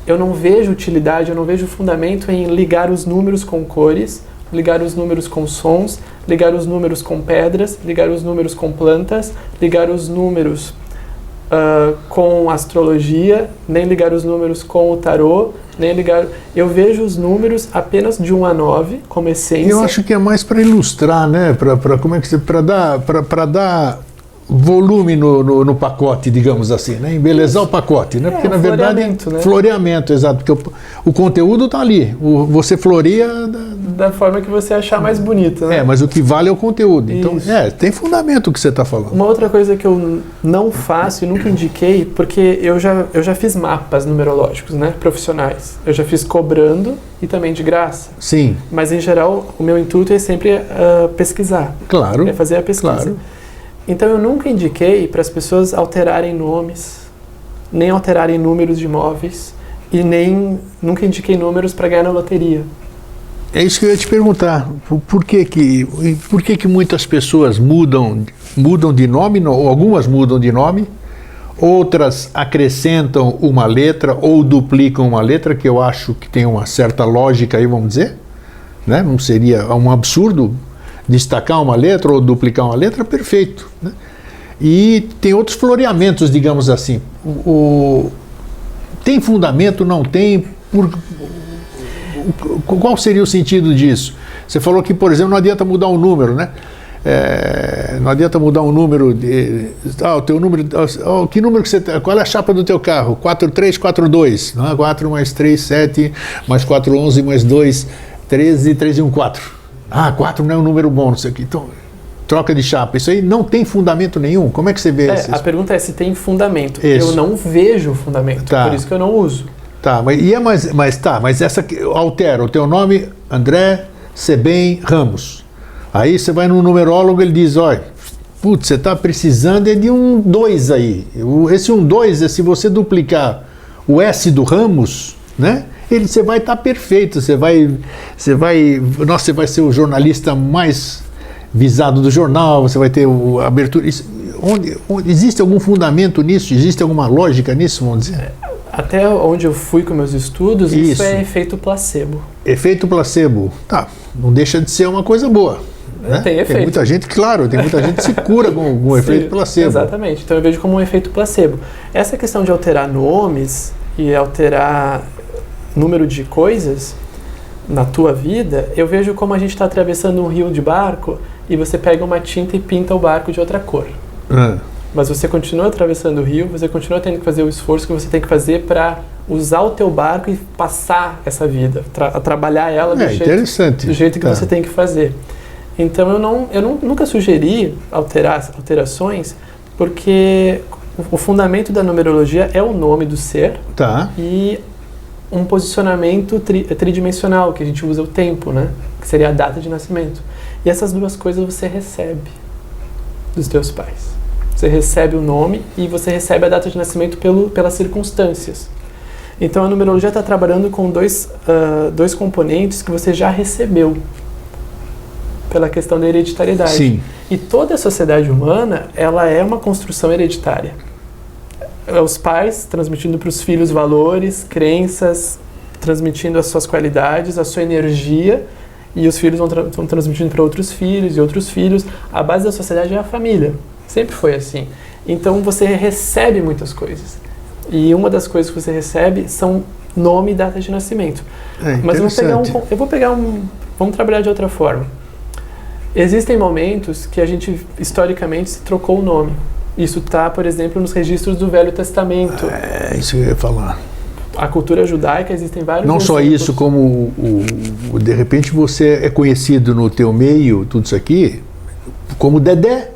eu não vejo utilidade, eu não vejo fundamento em ligar os números com cores, ligar os números com sons, ligar os números com pedras, ligar os números com plantas, ligar os números com astrologia, nem ligar os números com o tarô, nem ligar... Eu vejo os números apenas de 1 a 9 como essência. Eu acho que é mais para ilustrar, né? Para dar volume no pacote, digamos assim, né? Embelezar o pacote, né? Porque na verdade né? Floreamento, exato, porque o conteúdo está ali, você floreia da forma que você achar mais bonita, né? Mas o que vale é o conteúdo. Então, tem fundamento o que você está falando. Uma outra coisa que eu não faço e nunca indiquei, porque eu já fiz mapas numerológicos, né? Profissionais. Eu já fiz cobrando e também de graça. Sim. Mas em geral, o meu intuito é sempre pesquisar. Claro. É fazer a pesquisa. Claro. Então eu nunca indiquei para as pessoas alterarem nomes, nem alterarem números de imóveis e nem nunca indiquei números para ganhar na loteria. É isso que eu ia te perguntar. Por que muitas pessoas mudam de nome, ou algumas mudam de nome, outras acrescentam uma letra ou duplicam uma letra, que eu acho que tem uma certa lógica aí, vamos dizer, né? Não seria um absurdo destacar uma letra ou duplicar uma letra, perfeito, né? E tem outros floreamentos, digamos assim. Tem fundamento, não tem? Qual seria o sentido disso? Você falou que, por exemplo, não adianta mudar um número, né? Não adianta mudar um número o teu número... que número que você... Qual é a chapa do teu carro? 4342, não é? 4 mais 3, 7, mais 4, 11, mais 2, 13, 3 e 1, 4. 4 não é um número bom, não sei o quê. Então, troca de chapa. Isso aí não tem fundamento nenhum. Como é que você vê isso? A pergunta é se tem fundamento. Isso. Eu não vejo fundamento, por isso que eu não uso. Tá, mas essa altera o teu nome, André Sebem Ramos. Aí você vai no numerólogo, ele diz, olha, você está precisando de um 2 aí. Esse 2 é se você duplicar o S do Ramos, né? Você vai estar perfeito, você vai ser o jornalista mais visado do jornal, você vai ter a abertura. Existe algum fundamento nisso? Existe alguma lógica nisso, vamos dizer? Até onde eu fui com meus estudos, isso é efeito placebo. Efeito placebo. Tá, não deixa de ser uma coisa boa. Né? Tem efeito. Tem muita gente, claro, que se cura com o efeito placebo. Exatamente, então eu vejo como um efeito placebo. Essa questão de alterar nomes e alterar número de coisas na tua vida, eu vejo como a gente está atravessando um rio de barco e você pega uma tinta e pinta o barco de outra cor. Mas você continua atravessando o rio, você continua tendo que fazer o esforço que você tem que fazer para usar o teu barco e passar essa vida, trabalhar ela do jeito que você tem que fazer. Então eu nunca sugeri alterações, porque o fundamento da numerologia é o nome do ser e um posicionamento tridimensional, que a gente usa o tempo, né? Que seria a data de nascimento. E essas duas coisas você recebe dos teus pais. Você recebe o nome e você recebe a data de nascimento pelas circunstâncias. Então a numerologia está trabalhando com dois componentes que você já recebeu pela questão da hereditariedade. Sim. E toda a sociedade humana, ela é uma construção hereditária. Os pais transmitindo para os filhos valores, crenças, transmitindo as suas qualidades, a sua energia, e os filhos vão transmitindo para outros filhos e outros filhos. A base da sociedade é a família. Sempre foi assim. Então você recebe muitas coisas. E uma das coisas que você recebe são nome e data de nascimento. Mas vamos trabalhar de outra forma. Existem momentos que a gente, historicamente, se trocou o nome. Isso está, por exemplo, nos registros do Velho Testamento. É, isso que eu ia falar. A cultura judaica, existem vários Não só exemplos. isso, como de repente você é conhecido no teu meio, tudo isso aqui, como Dedé.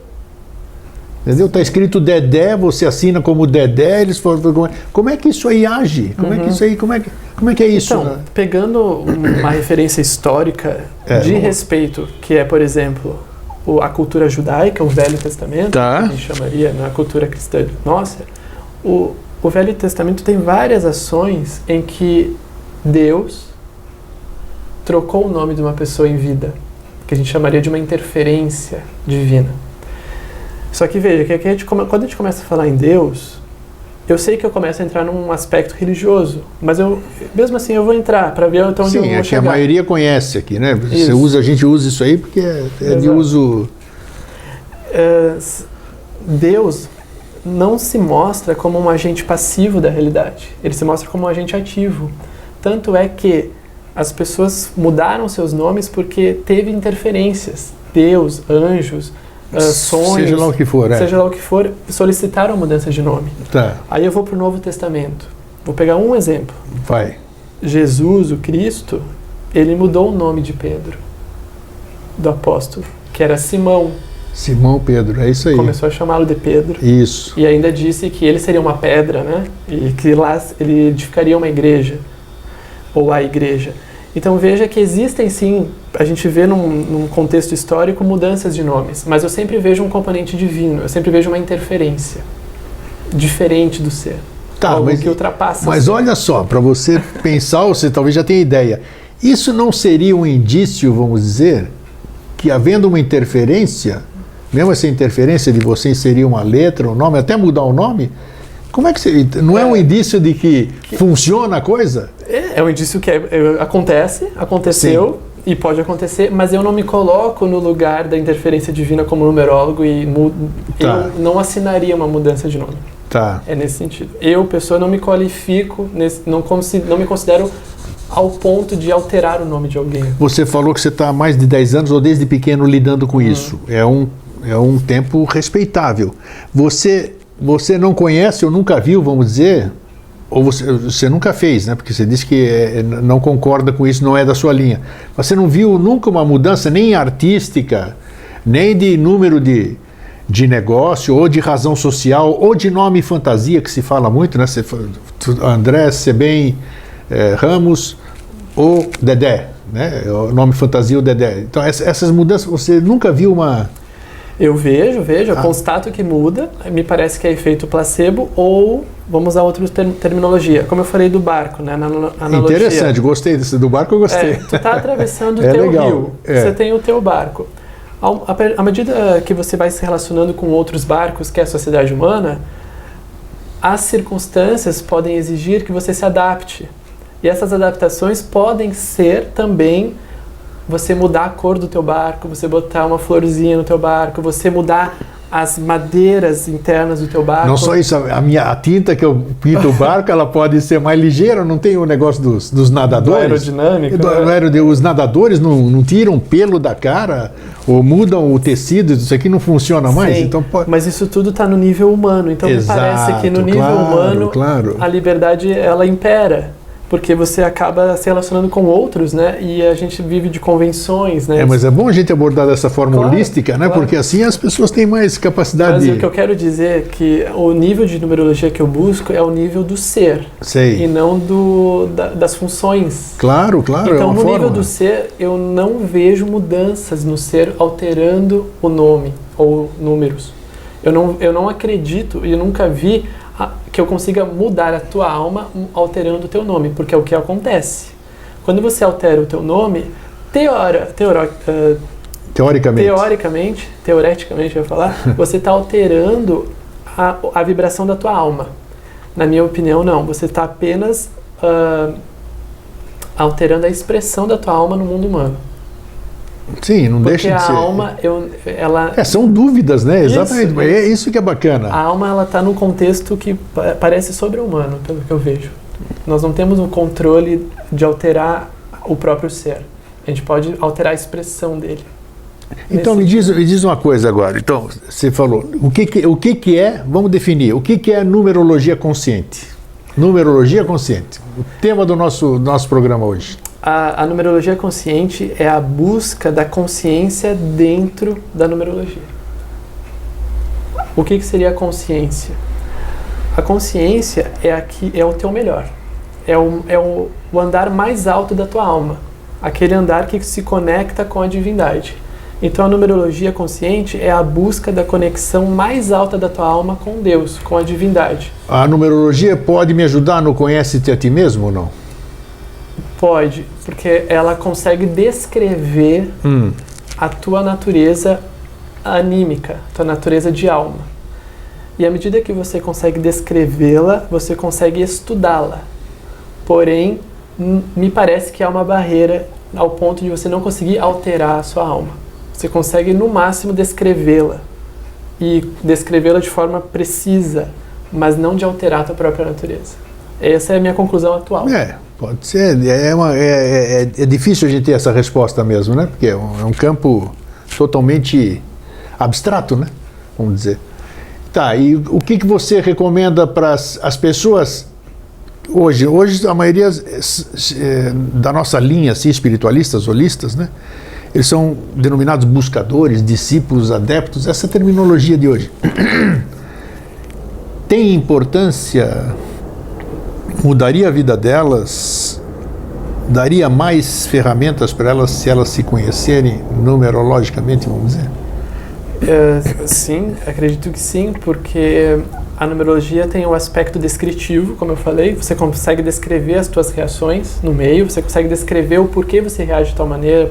Entendeu? Está escrito Dedé, você assina como Dedé, eles falam, como é que isso aí age? Como é que isso aí, como é que é isso? Então, né? pegando uma referência histórica de respeito, que é, por exemplo, a cultura judaica, o Velho Testamento, Tá. que a gente chamaria na cultura cristã nossa, o Velho Testamento tem várias ações em que Deus trocou o nome de uma pessoa em vida, que a gente chamaria de uma interferência divina. Só que veja, que quando a gente começa a falar em Deus, eu sei que eu começo a entrar num aspecto religioso, mas mesmo assim eu vou entrar para ver até onde eu vou chegar. Sim, é que a maioria conhece aqui, né? A gente usa isso aí porque é de uso... Deus não se mostra como um agente passivo da realidade, ele se mostra como um agente ativo. Tanto é que as pessoas mudaram seus nomes porque teve interferências. Deus, anjos, sonhos, seja lá o que for, solicitaram mudança de nome. Tá. Aí eu vou para o Novo Testamento. Vou pegar um exemplo. Vai. Jesus, o Cristo, ele mudou o nome de Pedro, do apóstolo, que era Simão. Simão Pedro, é isso aí. Começou a chamá-lo de Pedro. Isso. E ainda disse que ele seria uma pedra, né? E que lá ele edificaria uma igreja, ou a igreja. Então veja que existem sim, a gente vê num contexto histórico mudanças de nomes, mas eu sempre vejo um componente divino, eu sempre vejo uma interferência diferente do ser. Tá, algo mas que ultrapassa. Mas olha só, para você pensar, você talvez já tenha ideia, isso não seria um indício, vamos dizer, que havendo uma interferência, mesmo essa interferência de você inserir uma letra, um nome, até mudar o nome, como é que não é um indício de que funciona a coisa? É um indício que aconteceu Sim. E pode acontecer, mas eu não me coloco no lugar da interferência divina como numerólogo e Tá. eu não assinaria uma mudança de nome. Tá. É nesse sentido. Eu, pessoa, não me qualifico, não me considero ao ponto de alterar o nome de alguém. Você falou que você está há mais de 10 anos ou desde pequeno lidando com isso. É um tempo respeitável. Você não conhece ou nunca viu, vamos dizer, ou você nunca fez, né? Porque você disse que não concorda com isso, não é da sua linha. Você não viu nunca uma mudança nem artística, nem de número de negócio, ou de razão social, ou de nome fantasia, que se fala muito, né? André Sebem Ramos ou Dedé, né? O nome fantasia, o Dedé. Então essas mudanças, você nunca viu uma... Eu vejo, eu constato que muda, me parece que é efeito placebo, ou vamos usar outra terminologia, como eu falei do barco, né, na analogia. Interessante, gostei do barco, eu gostei. Tu está atravessando o teu legal. rio, você tem o teu barco. À medida que você vai se relacionando com outros barcos, que é a sociedade humana, as circunstâncias podem exigir que você se adapte. E essas adaptações podem ser também você mudar a cor do teu barco, você botar uma florzinha no teu barco, você mudar as madeiras internas do teu barco. Não só isso, a tinta que eu pinto o barco, ela pode ser mais ligeira, não tem o negócio dos nadadores. Do aerodinâmico. Os nadadores não tiram pelo da cara ou mudam o tecido, isso aqui não funciona mais. Sim, então mas isso tudo está no nível humano, então Exato, me parece que no nível humano a liberdade ela impera. Porque você acaba se relacionando com outros, né? E a gente vive de convenções, né? Mas é bom a gente abordar dessa forma holística, né? Claro. Porque assim as pessoas têm mais capacidade Mas o que eu quero dizer é que o nível de numerologia que eu busco é o nível do ser. Sei. E não das funções. Claro, Então, no nível do ser, eu não vejo mudanças no ser alterando o nome ou números. Eu não acredito e nunca vi que eu consiga mudar a tua alma alterando o teu nome, porque é o que acontece. Quando você altera o teu nome, teoreticamente, eu ia falar, você está alterando a vibração da tua alma. Na minha opinião, não. Você está apenas alterando a expressão da tua alma no mundo humano. Sim, não Porque deixa de ser. a alma, ela... São dúvidas, né? Isso, Exatamente. É isso que é bacana. A alma, ela está num contexto que parece sobre-humano, pelo que eu vejo. Nós não temos o controle de alterar o próprio ser. A gente pode alterar a expressão dele. Então me diz uma coisa agora. Então, você falou, o que é, vamos definir, o que é numerologia consciente? Numerologia consciente, o tema do nosso programa hoje. A numerologia consciente é a busca da consciência dentro da numerologia. O que seria a consciência? A consciência é o teu melhor. É o andar mais alto da tua alma. Aquele andar que se conecta com a divindade. Então a numerologia consciente é a busca da conexão mais alta da tua alma com Deus, com a divindade. A numerologia pode me ajudar no conhece-te a ti mesmo ou não? Pode, porque ela consegue descrever a tua natureza anímica, tua natureza de alma. E à medida que você consegue descrevê-la, você consegue estudá-la. Porém, me parece que há uma barreira ao ponto de você não conseguir alterar a sua alma. Você consegue, no máximo, descrevê-la. E descrevê-la de forma precisa, mas não de alterar a tua própria natureza. Essa é a minha conclusão atual. Pode ser. É difícil a gente ter essa resposta mesmo, né? Porque é um campo totalmente abstrato, né? Vamos dizer. Tá, e o que você recomenda para as pessoas hoje? Hoje a maioria da nossa linha assim, espiritualistas, holistas, né? Eles são denominados buscadores, discípulos, adeptos, essa terminologia de hoje. Tem importância? Mudaria a vida delas? Daria mais ferramentas para elas se elas se conhecerem numerologicamente, vamos dizer? Sim, acredito que sim, porque a numerologia tem o aspecto descritivo, como eu falei, você consegue descrever as tuas reações no meio, você consegue descrever o porquê você reage de tal maneira,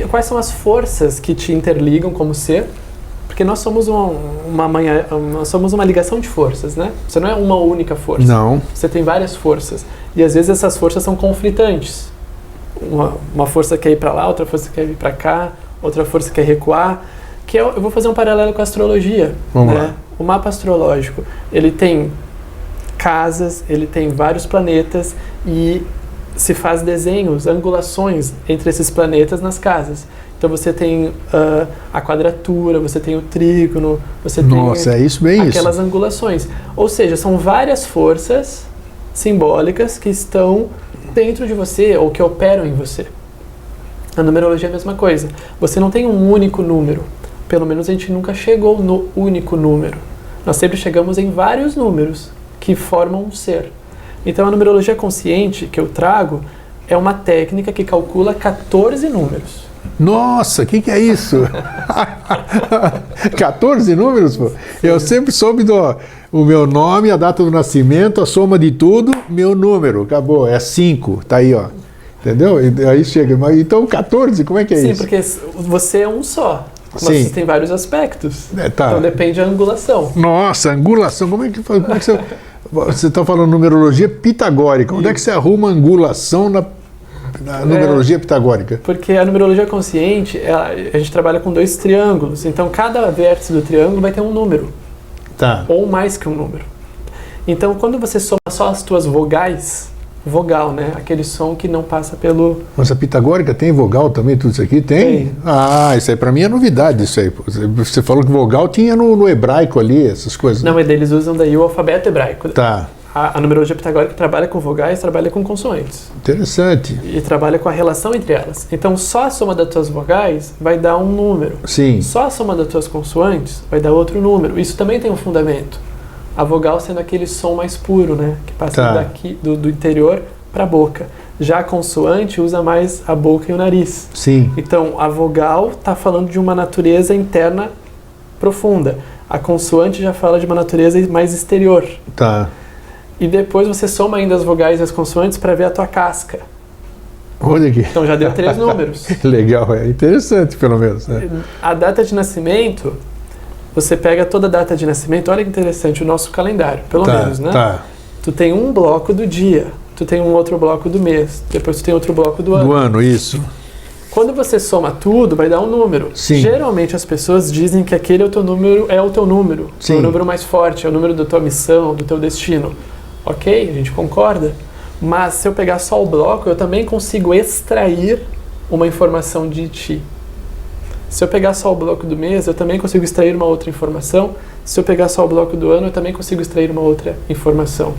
quais são as forças que te interligam como ser, porque nós somos uma ligação de forças, né? Você não é uma única força. Não. Você tem várias forças. E às vezes essas forças são conflitantes. Uma força quer ir para lá, outra força quer ir para cá, outra força quer recuar. Eu vou fazer um paralelo com a astrologia. Vamos lá. O mapa astrológico, ele tem casas, ele tem vários planetas e se faz desenhos, angulações entre esses planetas nas casas. Então você tem a quadratura, você tem o trígono, você tem aquelas angulações. Ou seja, são várias forças simbólicas que estão dentro de você ou que operam em você. A numerologia é a mesma coisa. Você não tem um único número. Pelo menos a gente nunca chegou no único número. Nós sempre chegamos em vários números que formam um ser. Então a numerologia consciente que eu trago é uma técnica que calcula 14 números. Nossa, o que é isso? 14 números, pô? Sim. Eu sempre soube o meu nome, a data do nascimento, a soma de tudo, meu número, acabou, é 5, tá aí, ó. Entendeu? E aí chega, mas então 14, como é que é isso? Sim, porque você é um só. Mas Sim. Tem vários aspectos. Tá. Então depende da angulação. Nossa, angulação, como é que você está falando numerologia pitagórica? Onde é que você arruma angulação na numerologia pitagórica? Porque a numerologia consciente, a gente trabalha com 2 triângulos. Então cada vértice do triângulo vai ter um número. Tá. Ou mais que um número. Então quando você soma só as tuas vogais, vogal, né? Aquele som que não passa pelo... Mas a pitagórica tem vogal também, tudo isso aqui? Tem? Ah, isso aí pra mim é novidade, isso aí. Você falou que vogal tinha no hebraico ali, essas coisas. Não, mas eles usam daí o alfabeto hebraico. Tá. A numerologia pitagórica trabalha com vogais, trabalha com consoantes. Interessante. E trabalha com a relação entre elas. Então só a soma das tuas vogais vai dar um número. Sim. Só a soma das tuas consoantes vai dar outro número. Isso também tem um fundamento. A vogal sendo aquele som mais puro, né? Que passa daqui, do interior para a boca. Já a consoante usa mais a boca e o nariz. Sim. Então, a vogal está falando de uma natureza interna profunda. A consoante já fala de uma natureza mais exterior. Tá. E depois você soma ainda as vogais e as consoantes para ver a tua casca. Olha aqui. Então já deu 3 números. Legal, é interessante pelo menos. Né? A data de nascimento, você pega toda a data de nascimento, olha que interessante, o nosso calendário, pelo menos, né? Tá. Tu tem um bloco do dia, tu tem um outro bloco do mês, depois tu tem outro bloco do ano. Do ano, isso. Quando você soma tudo, vai dar um número. Sim. Geralmente as pessoas dizem que aquele é o teu número, é o Sim. o número mais forte, é o número da tua missão, do teu destino. Ok, a gente concorda. Mas se eu pegar só o bloco, eu também consigo extrair uma informação de ti. Se eu pegar só o bloco do mês, eu também consigo extrair uma outra informação. Se eu pegar só o bloco do ano, eu também consigo extrair uma outra informação.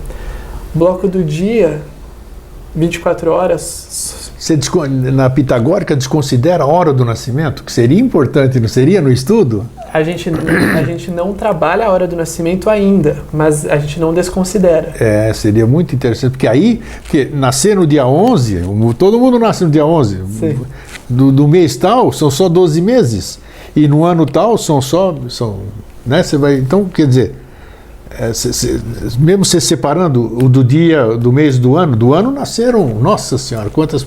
Bloco do dia, 24 horas... Você na pitagórica desconsidera a hora do nascimento, que seria importante, não seria, no estudo? A gente não trabalha a hora do nascimento ainda, mas a gente não desconsidera. É, seria muito interessante, porque nascer no dia 11, todo mundo nasce no dia 11, do mês tal são só 12 meses, e no ano tal né, você vai, então, quer dizer, mesmo você separando o do dia, do mês, do ano nasceram, nossa senhora, quantas...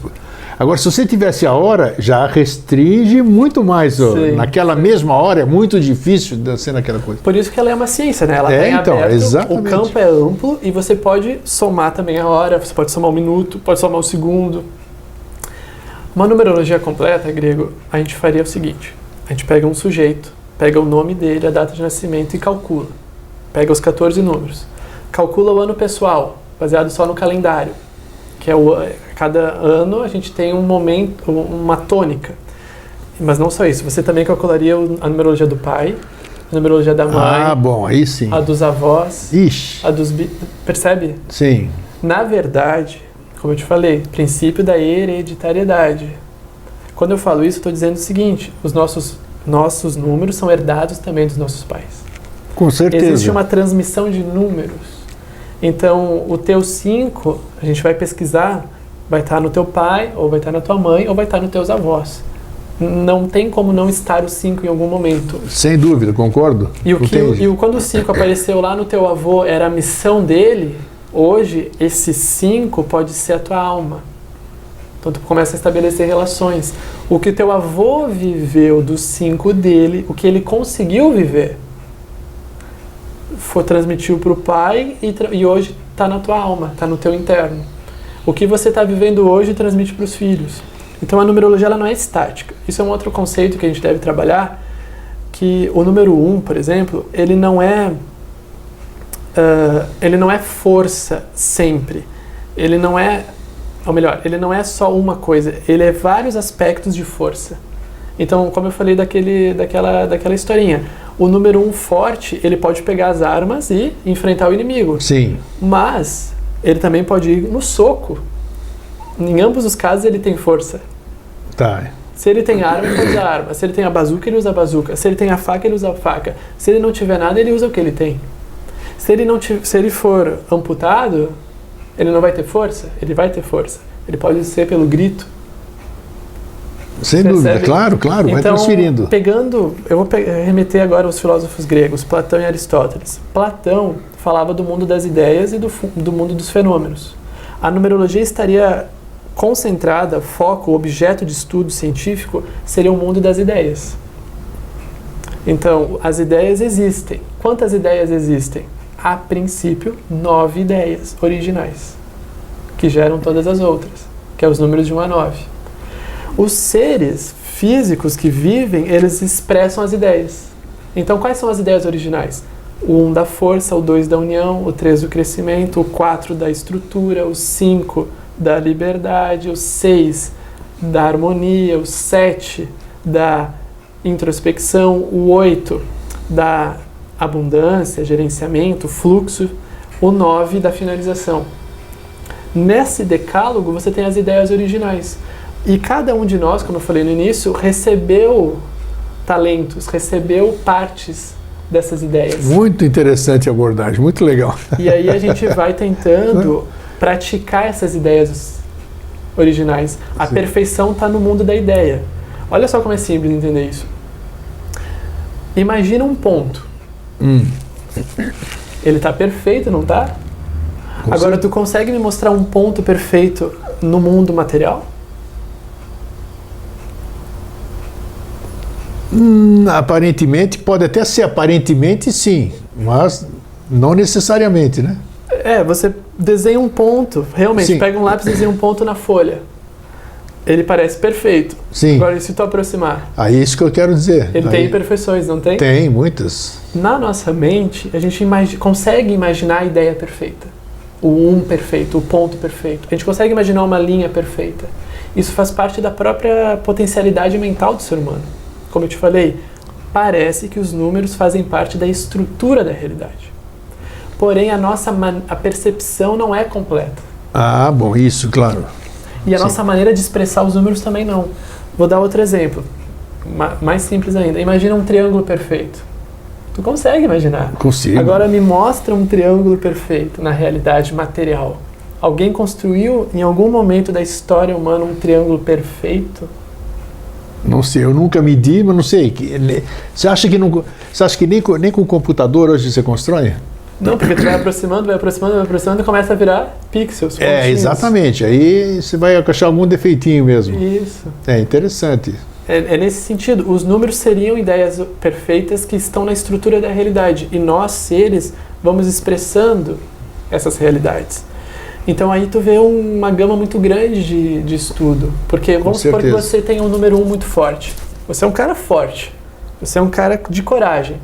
Agora, se você tivesse a hora, já restringe muito mais. Naquela mesma hora é muito difícil de ser naquela coisa. Por isso que ela é uma ciência, né? Ela tem então, aberto, exatamente. O campo é amplo e você pode somar também a hora, você pode somar o minuto, pode somar o segundo. Uma numerologia completa, grego, a gente faria o seguinte. A gente pega um sujeito, pega o nome dele, a data de nascimento e calcula. Pega os 14 números. Calcula o ano pessoal, baseado só no calendário. Que é cada ano a gente tem um momento, uma tônica. Mas não só isso, você também calcularia a numerologia do pai, a numerologia da mãe. Ah, bom, aí sim. A dos avós. Ixi. A dos... Percebe? Sim. Na verdade, como eu te falei, princípio da hereditariedade. Quando eu falo isso, eu estou dizendo o seguinte, os nossos números são herdados também dos nossos pais. Com certeza. Existe uma transmissão de números. Então, o teu 5, a gente vai pesquisar, vai estar no teu pai, ou vai estar na tua mãe, ou vai estar nos teus avós. Não tem como não estar o 5 em algum momento. Sem dúvida, concordo. Quando o 5 apareceu lá no teu avô, era a missão dele, hoje, esse 5 pode ser a tua alma. Então, tu começa a estabelecer relações. O que teu avô viveu do 5 dele, o que ele conseguiu viver, transmitiu para o pai e hoje está na tua alma, está no teu interno. O que você está vivendo hoje transmite para os filhos. Então a numerologia ela não é estática. Isso é um outro conceito que a gente deve trabalhar, que o número 1, por exemplo, ele não é força sempre. Ele não é não só uma coisa, ele é vários aspectos de força. Então, como eu falei daquela historinha, o número 1 forte, ele pode pegar as armas e enfrentar o inimigo. Sim. Mas ele também pode ir no soco. Em ambos os casos, ele tem força. Tá. Se ele tem arma, ele usa arma. Se ele tem a bazuca, ele usa a bazuca. Se ele tem a faca, ele usa a faca. Se ele não tiver nada, ele usa o que ele tem. Se ele for amputado, ele não vai ter força? Ele vai ter força. Ele pode ser pelo grito. Sem dúvida, claro, então, vai transferindo. Eu vou remeter agora aos filósofos gregos, Platão e Aristóteles. Platão falava do mundo das ideias e do mundo dos fenômenos. A numerologia estaria concentrada, foco, objeto de estudo científico seria o mundo das ideias. Então, as ideias existem. Quantas ideias existem? A princípio, 9 ideias originais, que geram todas as outras, que é os números de 1 a 9. Os seres físicos que vivem, eles expressam as ideias. Então, quais são as ideias originais? O 1 da força, o 2 da união, o 3 do crescimento, o 4 da estrutura, o 5 da liberdade, o 6 da harmonia, o 7 da introspecção, o 8 da abundância, gerenciamento, fluxo, o 9 da finalização. Nesse decálogo, você tem as ideias originais. E cada um de nós, como eu falei no início, recebeu talentos, recebeu partes dessas ideias. Muito interessante a abordagem, muito legal. E aí a gente vai tentando praticar essas ideias originais. A perfeição está no mundo da ideia. Olha só como é simples entender isso. Imagina um ponto. Ele está perfeito, não está? Agora, tu consegue me mostrar um ponto perfeito no mundo material? Aparentemente, pode até ser aparentemente sim, mas não necessariamente, né? Você desenha um ponto, realmente, Sim. pega um lápis e desenha um ponto na folha. Ele parece perfeito. Sim. Agora, e se tu aproximar? Aí é isso que eu quero dizer. Ele tem imperfeições, não tem? Tem, muitas. Na nossa mente, a gente consegue imaginar a ideia perfeita. O perfeito, o ponto perfeito. A gente consegue imaginar uma linha perfeita. Isso faz parte da própria potencialidade mental do ser humano. Como eu te falei, parece que os números fazem parte da estrutura da realidade. Porém, a percepção não é completa. Ah, bom, isso, claro. E a nossa maneira de expressar os números também não. Vou dar outro exemplo, mais simples ainda. Imagina um triângulo perfeito. Tu consegue imaginar? Consigo. Agora me mostra um triângulo perfeito na realidade material. Alguém construiu em algum momento da história humana um triângulo perfeito? Não sei, eu nunca medi, mas não sei. Você acha que nem com o computador hoje você constrói? Não, porque tu vai aproximando e começa a virar pixels. Exatamente. Aí você vai achar algum defeitinho mesmo. Isso. É interessante. É nesse sentido. Os números seriam ideias perfeitas que estão na estrutura da realidade. E nós, seres, vamos expressando essas realidades. Então aí tu vê uma gama muito grande de estudo. Porque vamos supor que você tem um número 1 muito forte. Você é um cara forte. Você é um cara de coragem.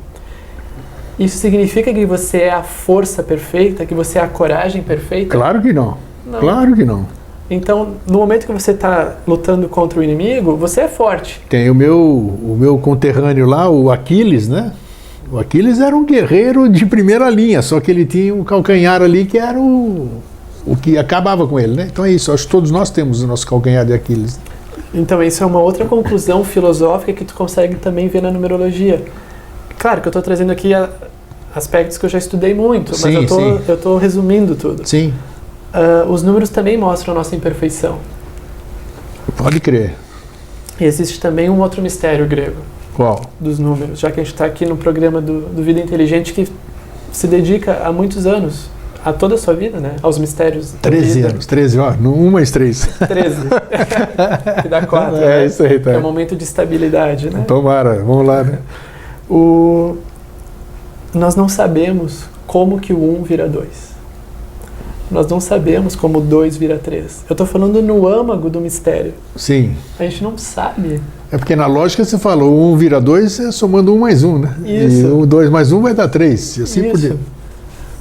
Isso significa que você é a força perfeita, que você é a coragem perfeita? Claro que não. Claro que não. Então, no momento que você está lutando contra o inimigo, você é forte. Tem o meu conterrâneo lá, o Aquiles, né? O Aquiles era um guerreiro de primeira linha, só que ele tinha um calcanhar ali que era o que acabava com ele, né? Então é isso, acho que todos nós temos o nosso calcanhar de Aquiles. Então isso é uma outra conclusão filosófica que tu consegue também ver na numerologia. Claro que eu estou trazendo aqui aspectos que eu já estudei muito, mas eu estou resumindo tudo. Sim. Os números também mostram a nossa imperfeição. Pode crer. E existe também um outro mistério grego. Qual? Dos números, já que a gente está aqui no programa do Vida Inteligente, que se dedica há muitos anos, a toda a sua vida, né? Aos mistérios da 13 vida. anos, 13, ó, 1 mais 3. 13. Que dá 4, É né? isso aí, tá. É um momento de estabilidade, né? Tomara, vamos lá, né? Nós não sabemos como que o 1 vira 2. Nós não sabemos como o 2 vira 3. Eu estou falando no âmago do mistério. Sim. A gente não sabe. É porque na lógica você fala, 1 vira 2 é somando 1 mais 1, né? Isso. E o 2 mais 1 vai dar 3, e assim por diante.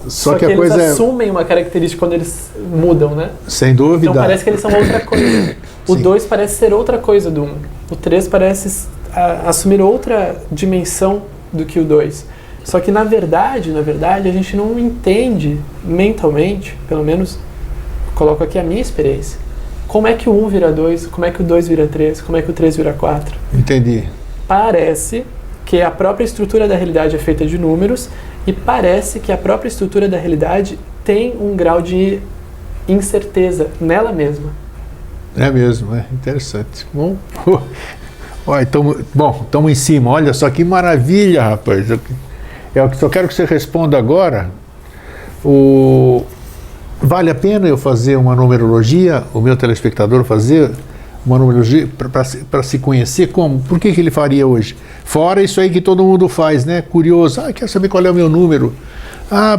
Só que a eles coisa assumem uma característica quando eles mudam, né? Sem dúvida. Então parece que eles são outra coisa. O 2 parece ser outra coisa do 1. O 3 parece assumir outra dimensão do que o 2. Só que na verdade, a gente não entende mentalmente, pelo menos coloco aqui a minha experiência, como é que o 1 vira 2, como é que o 2 vira 3, como é que o 3 vira 4. Entendi. Parece que a própria estrutura da realidade é feita de números e parece que a própria estrutura da realidade tem um grau de incerteza nela mesma. É mesmo, é interessante. Bom, olha, estamos em cima. Olha só que maravilha, rapaz. Eu só quero que você responda agora. Vale a pena eu fazer uma numerologia, o meu telespectador fazer uma numerologia para se conhecer como? Por que ele faria hoje? Fora isso aí que todo mundo faz, né? Curioso. Quero saber qual é o meu número.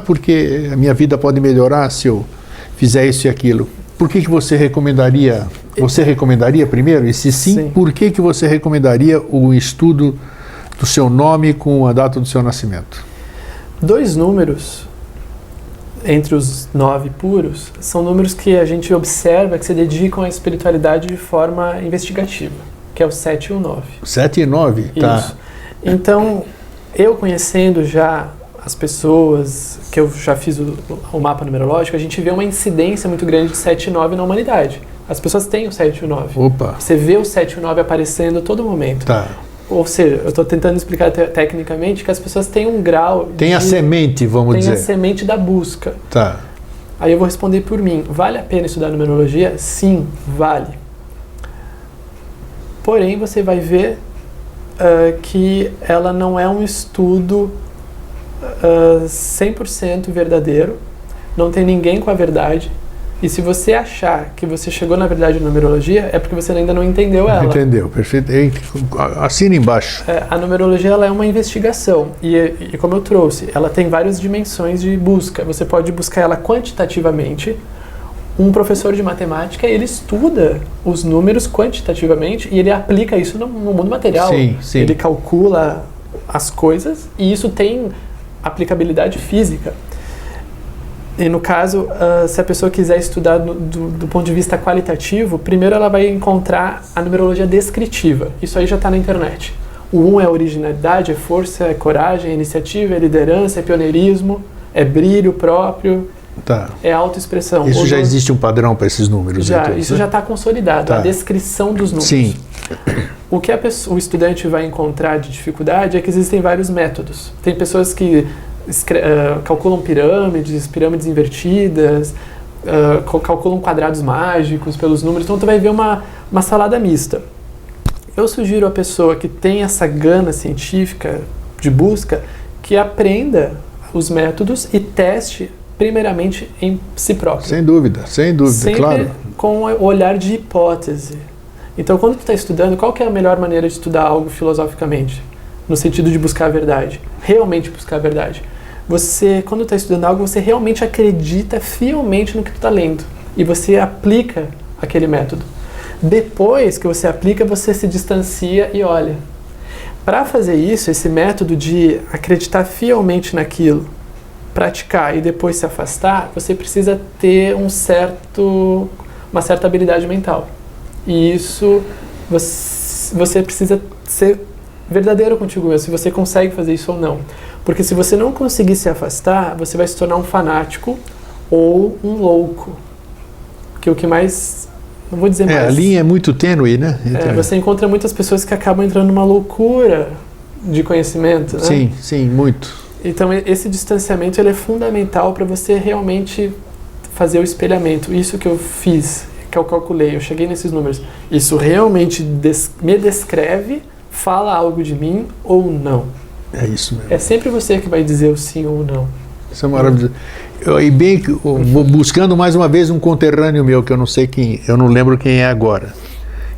Porque a minha vida pode melhorar se eu fizer isso e aquilo. Por que você recomendaria? Você recomendaria primeiro? E se sim, por que você recomendaria o estudo do seu nome com a data do seu nascimento? 2 números entre os 9 puros são números que a gente observa que se dedicam à espiritualidade de forma investigativa, que é o 7 e o 9. 7 e 9, tá. Isso. Então, eu conhecendo já as pessoas, que eu já fiz o mapa numerológico, a gente vê uma incidência muito grande de 7 e 9 na humanidade. As pessoas têm o 7 e o 9. Opa. Você vê o 7 e o 9 aparecendo a todo momento. Tá. Ou seja, eu estou tentando explicar tecnicamente que as pessoas têm um grau Tem a semente, vamos dizer. Tem a semente da busca. Tá. Aí eu vou responder por mim. Vale a pena estudar numerologia? Sim, vale. Porém, você vai ver que ela não é um estudo 100% verdadeiro, não tem ninguém com a verdade. E se você achar que você chegou na verdade na numerologia, é porque você ainda não entendeu ela. Entendeu, perfeito. Assina embaixo. A numerologia ela é uma investigação e como eu trouxe, ela tem várias dimensões de busca. Você pode buscar ela quantitativamente. Um professor de matemática, ele estuda os números quantitativamente e ele aplica isso no mundo material. Sim, sim. Ele calcula as coisas e isso tem aplicabilidade física. E no caso, se a pessoa quiser estudar do ponto de vista qualitativo, primeiro ela vai encontrar a numerologia descritiva. Isso aí já está na internet. O 1 é originalidade, é força, é coragem, é iniciativa, é liderança, é pioneirismo, é brilho próprio, é autoexpressão. Isso já existe um padrão para esses números? Já, então, isso né? já está consolidado, a descrição dos números. Sim. O que o estudante vai encontrar de dificuldade é que existem vários métodos. Tem pessoas que calculam pirâmides invertidas, calculam quadrados mágicos pelos números, então tu vai ver uma salada mista. Eu sugiro à pessoa que tem essa gana científica de busca que aprenda os métodos e teste primeiramente em si próprio. Sem dúvida, sempre claro. Com o olhar de hipótese. Então, quando tu está estudando, qual que é a melhor maneira de estudar algo filosoficamente? No sentido de buscar a verdade. Realmente buscar a verdade. Você, quando está estudando algo, você realmente acredita fielmente no que tu está lendo. E você aplica aquele método. Depois que você aplica, você se distancia e olha. Para fazer isso, esse método de acreditar fielmente naquilo, praticar e depois se afastar, você precisa ter uma certa habilidade mental. E isso, você precisa ser verdadeiro contigo mesmo, se você consegue fazer isso ou não. Porque se você não conseguir se afastar, você vai se tornar um fanático ou um louco. Que é o que mais... Não vou dizer mais. A linha é muito tênue, né? Você encontra muitas pessoas que acabam entrando numa loucura de conhecimento, né? Sim, muito. Então, esse distanciamento ele é fundamental para você realmente fazer o espelhamento. Isso que eu fiz, que eu calculei, eu cheguei nesses números. Isso realmente me descreve, fala algo de mim ou não? É isso mesmo. É sempre você que vai dizer o sim ou não. Isso é maravilhoso. Eu vou buscando mais uma vez um conterrâneo meu, que eu não sei quem, eu não lembro quem é agora.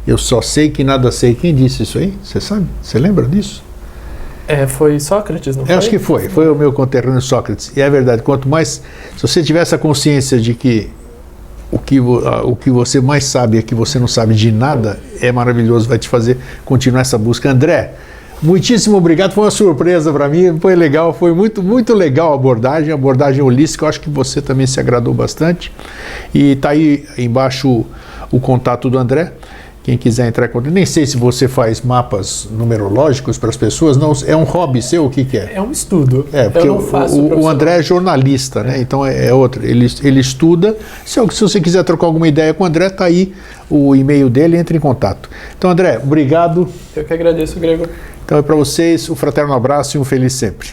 Eu só sei que nada sei. Quem disse isso aí? Você sabe? Você lembra disso? Foi Sócrates, não foi? Eu acho que foi o meu conterrâneo Sócrates. E é verdade, quanto mais, se você tiver essa consciência de que o que você mais sabe é que você não sabe de nada, é maravilhoso, vai te fazer continuar essa busca. André, muitíssimo obrigado, foi uma surpresa para mim, foi legal, foi muito, muito legal a abordagem holística, eu acho que você também se agradou bastante. E está aí embaixo o contato do André. Quem quiser entrar em contato, nem sei se você faz mapas numerológicos para as pessoas, não, é um hobby seu, o que é? É um estudo. Porque eu não faço o André é jornalista, né? Então é outro, ele estuda, se você quiser trocar alguma ideia com o André, está aí o e-mail dele, entre em contato. Então, André, obrigado. Eu que agradeço, Gregor. Então é para vocês, um fraterno abraço e um feliz sempre.